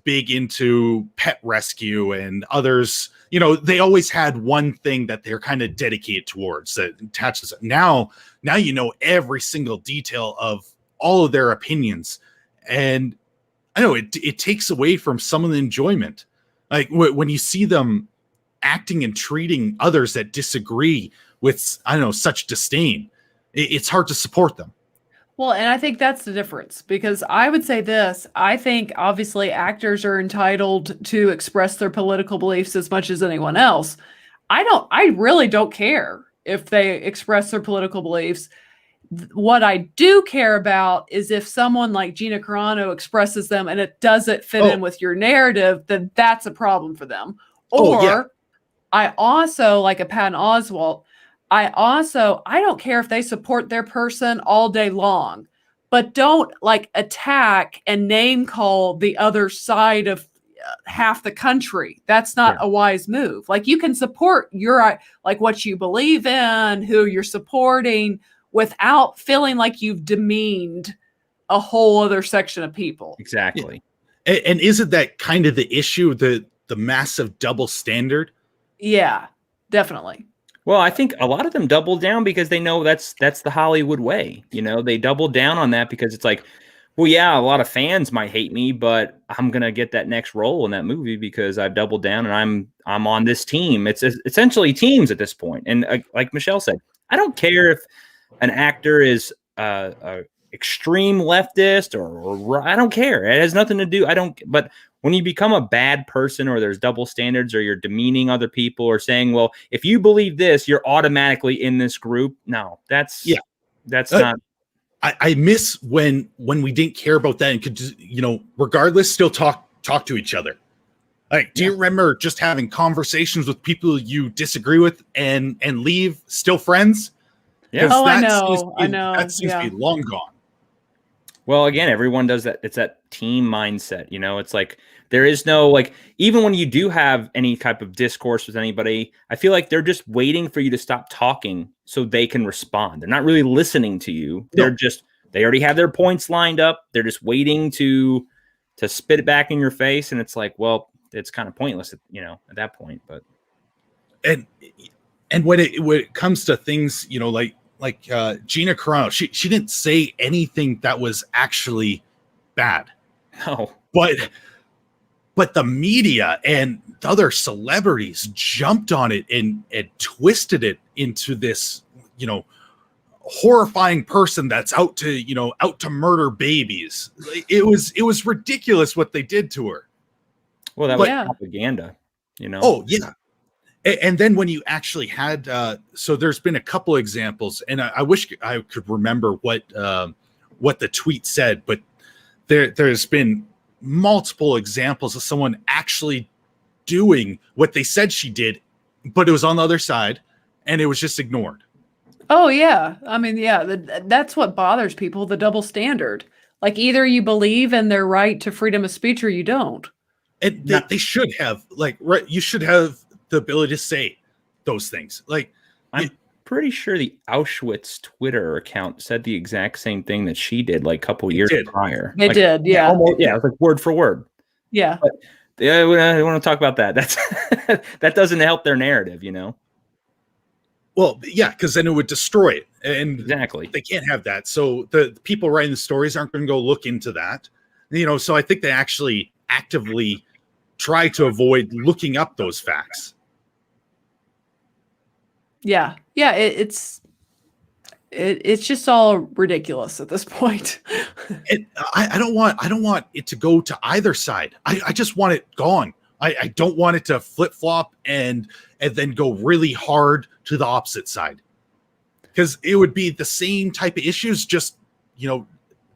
big into pet rescue, and others, you know, they always had one thing that they're kind of dedicated towards that attaches. Now you know every single detail of all of their opinions, and I know it takes away from some of the enjoyment. Like when you see them acting and treating others that disagree with, I don't know, such disdain, it's hard to support them. Well, and I think that's the difference, because I would say this. I think obviously actors are entitled to express their political beliefs as much as anyone else. I really don't care if they express their political beliefs. What I do care about is if someone like Gina Carano expresses them and it doesn't fit in with your narrative, then that's a problem for them. Or I also, like a Patton Oswalt, I don't care if they support their person all day long, but don't like attack and name call the other side of half the country. That's not a wise move. Like, you can support like what you believe in, who you're supporting, without feeling like you've demeaned a whole other section of people. Exactly. And isn't that kind of the issue, the massive double standard? Yeah, definitely. Well, I think a lot of them double down because they know that's the Hollywood way. You know, they double down on that because it's like, well, yeah, a lot of fans might hate me, but I'm gonna get that next role in that movie because I've doubled down and I'm on this team. It's essentially teams at this point. And like Michelle said, I don't care if an actor is a extreme leftist or I don't care. It has nothing to do. But when you become a bad person or there's double standards or you're demeaning other people or saying, well, if you believe this, you're automatically in this group. No, that's not. I miss when we didn't care about that and could just, you know, regardless, still talk to each other. Like, do you remember just having conversations with people you disagree with and leave still friends? Yeah. Oh, I know. That seems to be long gone. Well, again, everyone does that. It's that team mindset, it's like there is no, like, even when you do have any type of discourse with anybody, I feel like they're just waiting for you to stop talking so they can respond. They're not really listening to you. No. They already have their points lined up. They're just waiting to spit it back in your face. And it's like, well, it's kind of pointless, at that point. But and when it comes to things, like Gina Carano, she didn't say anything that was actually bad. no, but the media and the other celebrities jumped on it and twisted it into this, horrifying person that's out to murder babies. It was ridiculous what they did to her. Well, that was propaganda, Oh yeah. And then when you actually had, so there's been a couple examples, and I wish I could remember what the tweet said, but there's been multiple examples of someone actually doing what they said she did, but it was on the other side, and it was just ignored. Oh yeah, I mean, yeah, that's what bothers people, the double standard. Like either you believe in their right to freedom of speech or you don't. And they should have, like, right, you should have the ability to say those things. Like, I'm pretty sure the Auschwitz Twitter account said the exact same thing that she did, like a couple years prior. They did, yeah. Almost, yeah, it was like word for word. Yeah. But I want to talk about that. That's that doesn't help their narrative, Well, yeah, because then it would destroy it, and exactly they can't have that. So the people writing the stories aren't going to go look into that, So I think they actually actively try to avoid looking up those facts. Yeah, it's just all ridiculous at this point. And I don't want it to go to either side. I just want it gone. I don't want it to flip flop and then go really hard to the opposite side, because it would be the same type of issues, just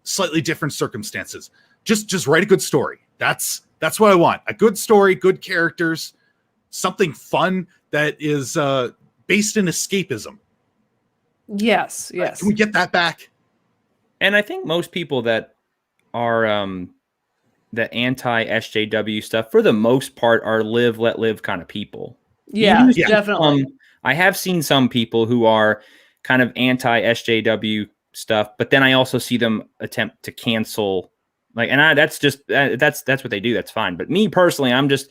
slightly different circumstances. Just write a good story. That's what I want. A good story, good characters, something fun that is based in escapism. Yes. Can we get that back? And I think most people that are the anti-SJW stuff, for the most part, are live, let live kind of people. Yeah, definitely. I have seen some people who are kind of anti-SJW stuff, but then I also see them attempt to cancel. That's what they do. That's fine. But me personally, I'm just,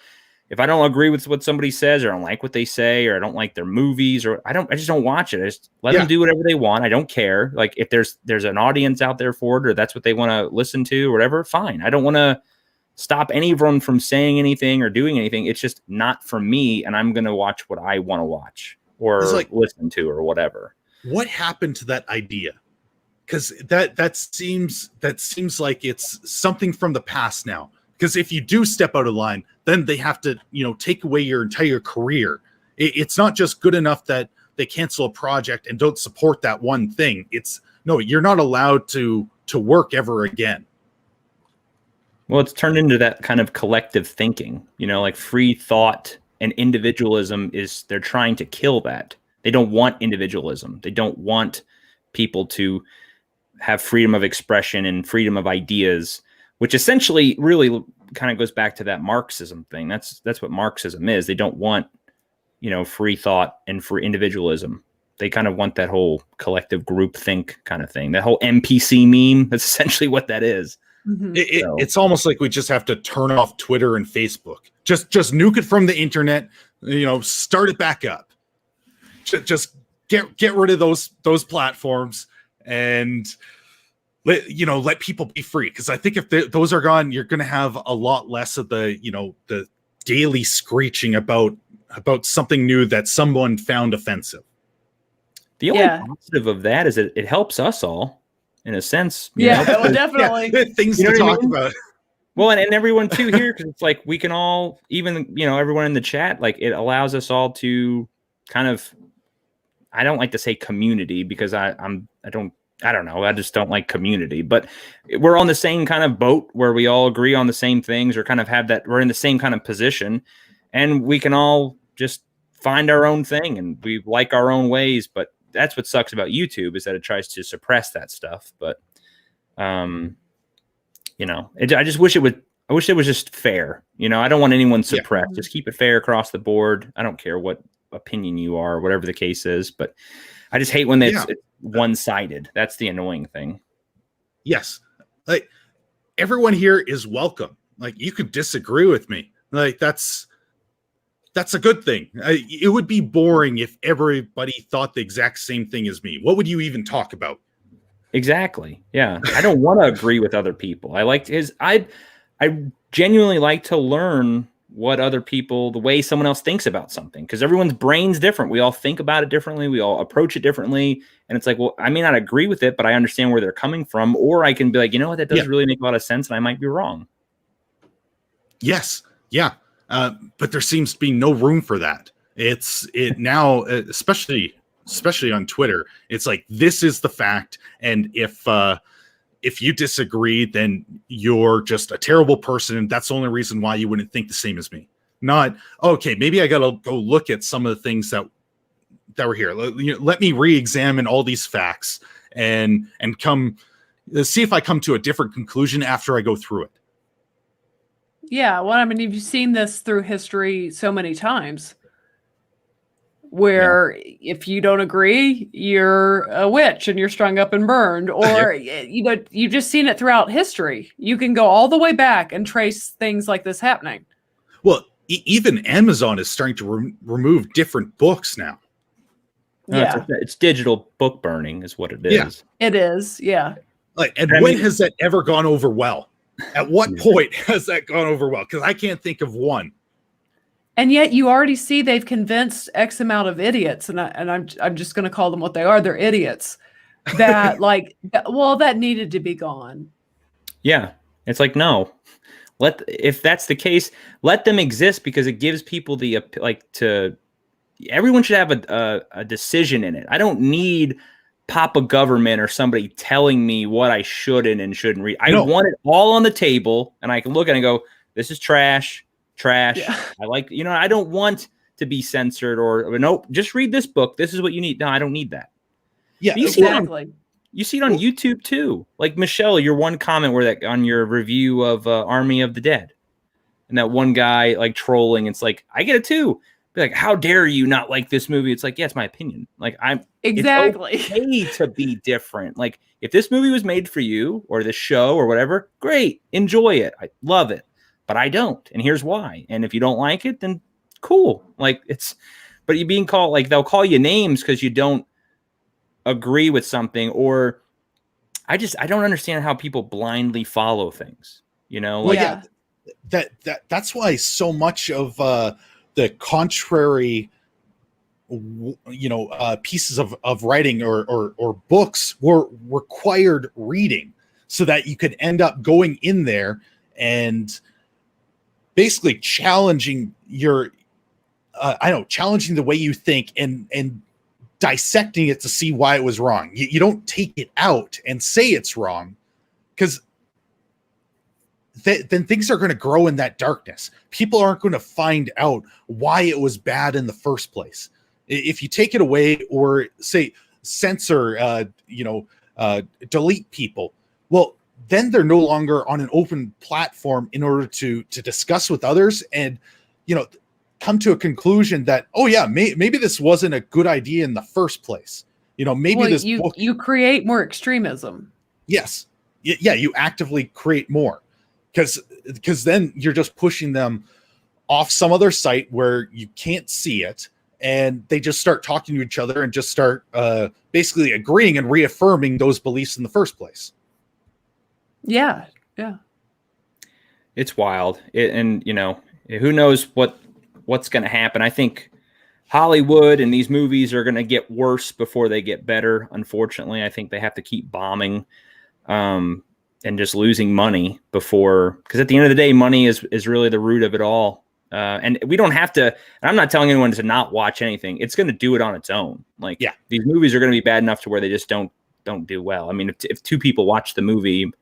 if I don't agree with what somebody says, or I don't like what they say, or I don't like their movies, or I just don't watch it. I just let them do whatever they want. I don't care. Like if there's an audience out there for it, or that's what they want to listen to, or whatever, fine. I don't want to stop anyone from saying anything or doing anything. It's just not for me, and I'm going to watch what I want to watch or listen to or whatever. What happened to that idea? Because that seems like it's something from the past now. Because if you do step out of line, then they have to, take away your entire career. It's not just good enough that they cancel a project and don't support that one thing. You're not allowed to work ever again. Well, it's turned into that kind of collective thinking, like free thought and individualism they're trying to kill that. They don't want individualism. They don't want people to have freedom of expression and freedom of ideas, which essentially really kind of goes back to that Marxism thing. That's what Marxism is. They don't want, free thought and free individualism. They kind of want that whole collective group think kind of thing. That whole NPC meme, that's essentially what that is. Mm-hmm. It's almost like we just have to turn off Twitter and Facebook. Just nuke it from the internet, start it back up. Just get rid of those platforms and let people be free. Because I think if those are gone, you're going to have a lot less of the daily screeching about something new that someone found offensive. The only positive of that is that it helps us all, in a sense. Well, definitely. Things to talk about. Well, and everyone too here, because it's like we can all, even everyone in the chat, like it allows us all to kind of, I don't like to say community because I don't know. I just don't like community, but we're on the same kind of boat where we all agree on the same things, or kind of have that, we're in the same kind of position, and we can all just find our own thing and we like our own ways. But that's what sucks about YouTube, is that it tries to suppress that stuff. But I just wish I wish it was just fair. I don't want anyone suppressed. Just keep it fair across the board. I don't care what opinion you are, whatever the case is, but I just hate when it's one-sided. That's the annoying thing. Yes. Like, everyone here is welcome. Like, you could disagree with me. Like, that's a good thing. It would be boring if everybody thought the exact same thing as me. What would you even talk about? Exactly. Yeah. I don't want to agree with other people. I genuinely like to learn what other people, the way someone else thinks about something, because everyone's brain's different. We all think about it differently. We all approach it differently. And it's like, well, I may not agree with it, but I understand where they're coming from. Or I can be like, you know what, that does really make a lot of sense, and I might be wrong. Yes. Yeah. But there seems to be no room for that. It now, especially on Twitter, it's like, this is the fact. And if you disagree, then you're just a terrible person. And that's the only reason why you wouldn't think the same as me. Not, okay, maybe I got to go look at some of the things that were here. Let me re-examine all these facts and see if I come to a different conclusion after I go through it. Yeah, well, I mean, you've seen this through history so many times where if you don't agree, you're a witch and you're strung up and burned, or, you've just seen it throughout history. You can go all the way back and trace things like this happening. Well, even Amazon is starting to remove different books now. Yeah. It's digital book burning is what it is. Yeah. It is. Yeah. When has that ever gone over well? At what point has that gone over well? Because I can't think of one. And yet you already see they've convinced X amount of idiots, and I'm just going to call them what they are. They're idiots that that needed to be gone. Yeah. It's like, no, if that's the case, let them exist, because it gives people everyone should have a decision in it. I don't need Papa Government or somebody telling me what I should and shouldn't read. I want it all on the table, and I can look at it and go, this is trash. Yeah. I don't want to be censored or nope, just read this book. This is what you need. No, I don't need that. Yeah, exactly. You see it on YouTube too. Like, Michelle, your one comment on your review of Army of the Dead, and that one guy trolling. It's like, I get it too. Be like, how dare you not like this movie? It's like, yeah, it's my opinion. Exactly. It's okay to be different. Like, if this movie was made for you, or this show or whatever, great, enjoy it. I love it, but I don't. And here's why. And if you don't like it, then cool. But you being called, they'll call you names because you don't agree with something, or I don't understand how people blindly follow things, That's why so much of the contrary pieces of writing or books were required reading, so that you could end up going in there and basically challenging challenging the way you think and dissecting it to see why it was wrong. You don't take it out and say it's wrong, because then things are going to grow in that darkness. People aren't going to find out why it was bad in the first place. If you take it away, or say censor, delete people, well, then they're no longer on an open platform in order to discuss with others and, come to a conclusion that, oh yeah, maybe this wasn't a good idea in the first place. You create more extremism. Yes. Yeah. You actively create more, because then you're just pushing them off some other site where you can't see it, and they just start talking to each other and just start basically agreeing and reaffirming those beliefs in the first place. Yeah. Yeah. It's wild. Who knows what's going to happen. I think Hollywood and these movies are going to get worse before they get better. Unfortunately, I think they have to keep bombing and just losing money because at the end of the day, money is really the root of it all. And we don't have to, and I'm not telling anyone to not watch anything. It's going to do it on its own. These movies are going to be bad enough to where they just don't do well. I mean, if two people watch the movie,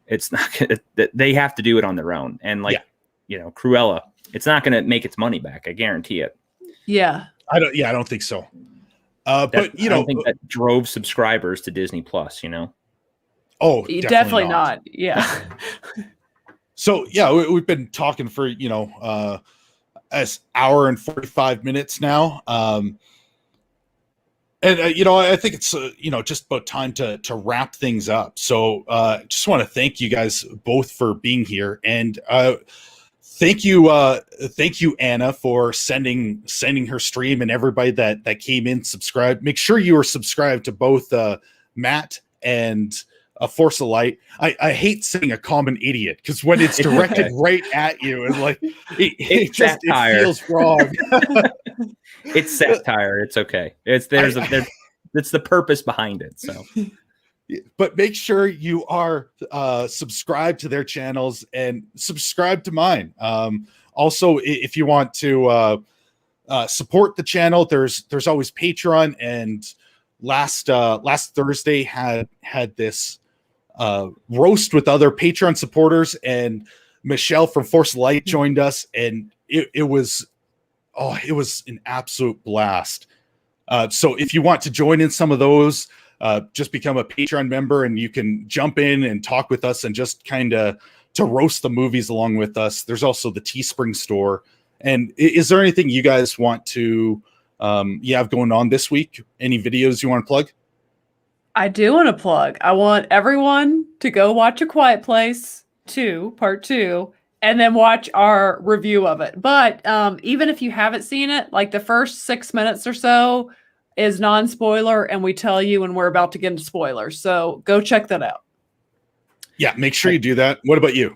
it's not gonna, they have to do it on their own. And Cruella, it's not going to make its money back. I guarantee it. Yeah. I don't think so. I don't think that drove subscribers to Disney Plus, Oh, Definitely not. Yeah. So yeah, we've been talking for as hour and 45 minutes now. And I think it's just about time to wrap things up. So just want to thank you guys both for being here, and thank you Anna for sending her stream, and everybody that came in subscribed. Make sure you are subscribed to both Matt and Force of Light. I hate saying a common idiot because when it's directed right at you, and like it feels wrong. It's satire. It's okay. It's the purpose behind it. So, but make sure you are subscribed to their channels and subscribe to mine. Also, if you want to support the channel, there's always Patreon. And last Thursday had this roast with other Patreon supporters, and Michelle from Force Light joined us, and it was an absolute blast. So if you want to join in some of those, just become a Patreon member, and you can jump in and talk with us and just kind of to roast the movies along with us. There's also the Teespring store. And is there anything you guys want to have going on this week? Any videos you want to plug? I do want to plug. I want everyone to go watch A Quiet Place 2, Part 2, and then watch our review of it. But even if you haven't seen it, like the first 6 minutes or so is non-spoiler, and we tell you when we're about to get into spoilers. So go check that out. Yeah, make sure you do that. What about you?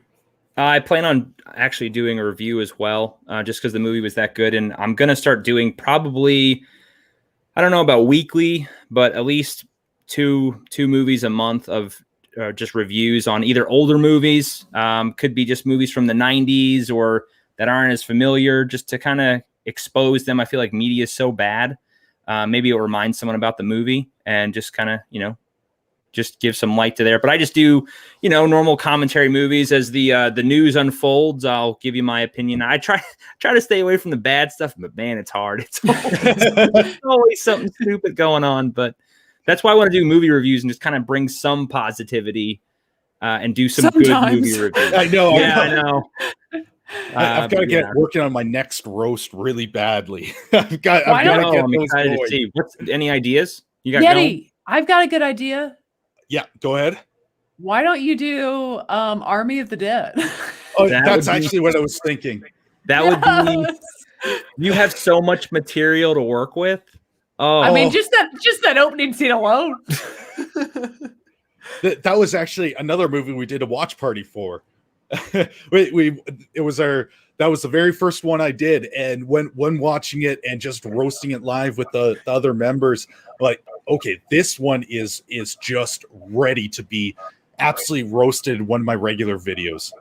I plan on actually doing a review as well, just because the movie was that good. And I'm going to start doing probably, I don't know about weekly, but at least two movies a month of just reviews on either older movies, could be just movies from the 90s or that aren't as familiar, just to kind of expose them. I feel like media is so bad. Maybe it'll remind someone about the movie and just kind of, just give some light to there. But I just do, normal commentary movies as the news unfolds. I'll give you my opinion. I try to stay away from the bad stuff, but man, it's hard. It's always something stupid going on. But that's why I want to do movie reviews and just kind of bring some positivity and do some good movie reviews. I know. Yeah, I know. I've got to get working on my next roast really badly. I'm excited to see. Any ideas you got going? I've got a good idea. Yeah, go ahead. Why don't you do Army of the Dead? Oh, that's actually what I was thinking. That would be. You have so much material to work with. Oh, I mean, just that opening scene alone. That was actually another movie we did a watch party for. That was the very first one I did, and when watching it and just roasting it live with the other members, like, okay, this one is just ready to be absolutely roasted in one of my regular videos.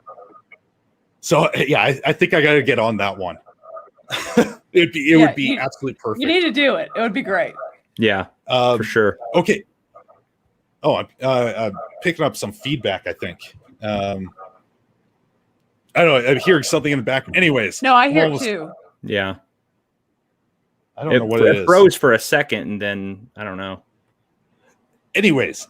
So yeah, I think I got to get on that one. It would be absolutely perfect. You need to do it. It would be great. Yeah, for sure. Okay. Oh, I'm picking up some feedback, I think. I don't know. I'm hearing something in the back. Anyways. No, I hear it too. Yeah. I don't know what it is. It froze for a second, and then I don't know. Anyways,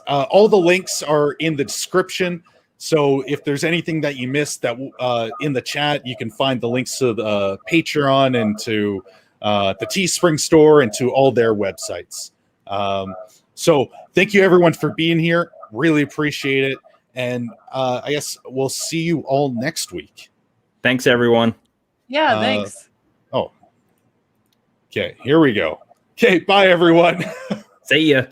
all the links are in the description. So if there's anything that you missed that in the chat, you can find the links to the Patreon and to the Teespring store and to all their websites. So thank you everyone for being here. Really appreciate it. And I guess we'll see you all next week. Thanks, everyone. Yeah, thanks. Oh, okay. Here we go. Okay, bye, everyone. See ya.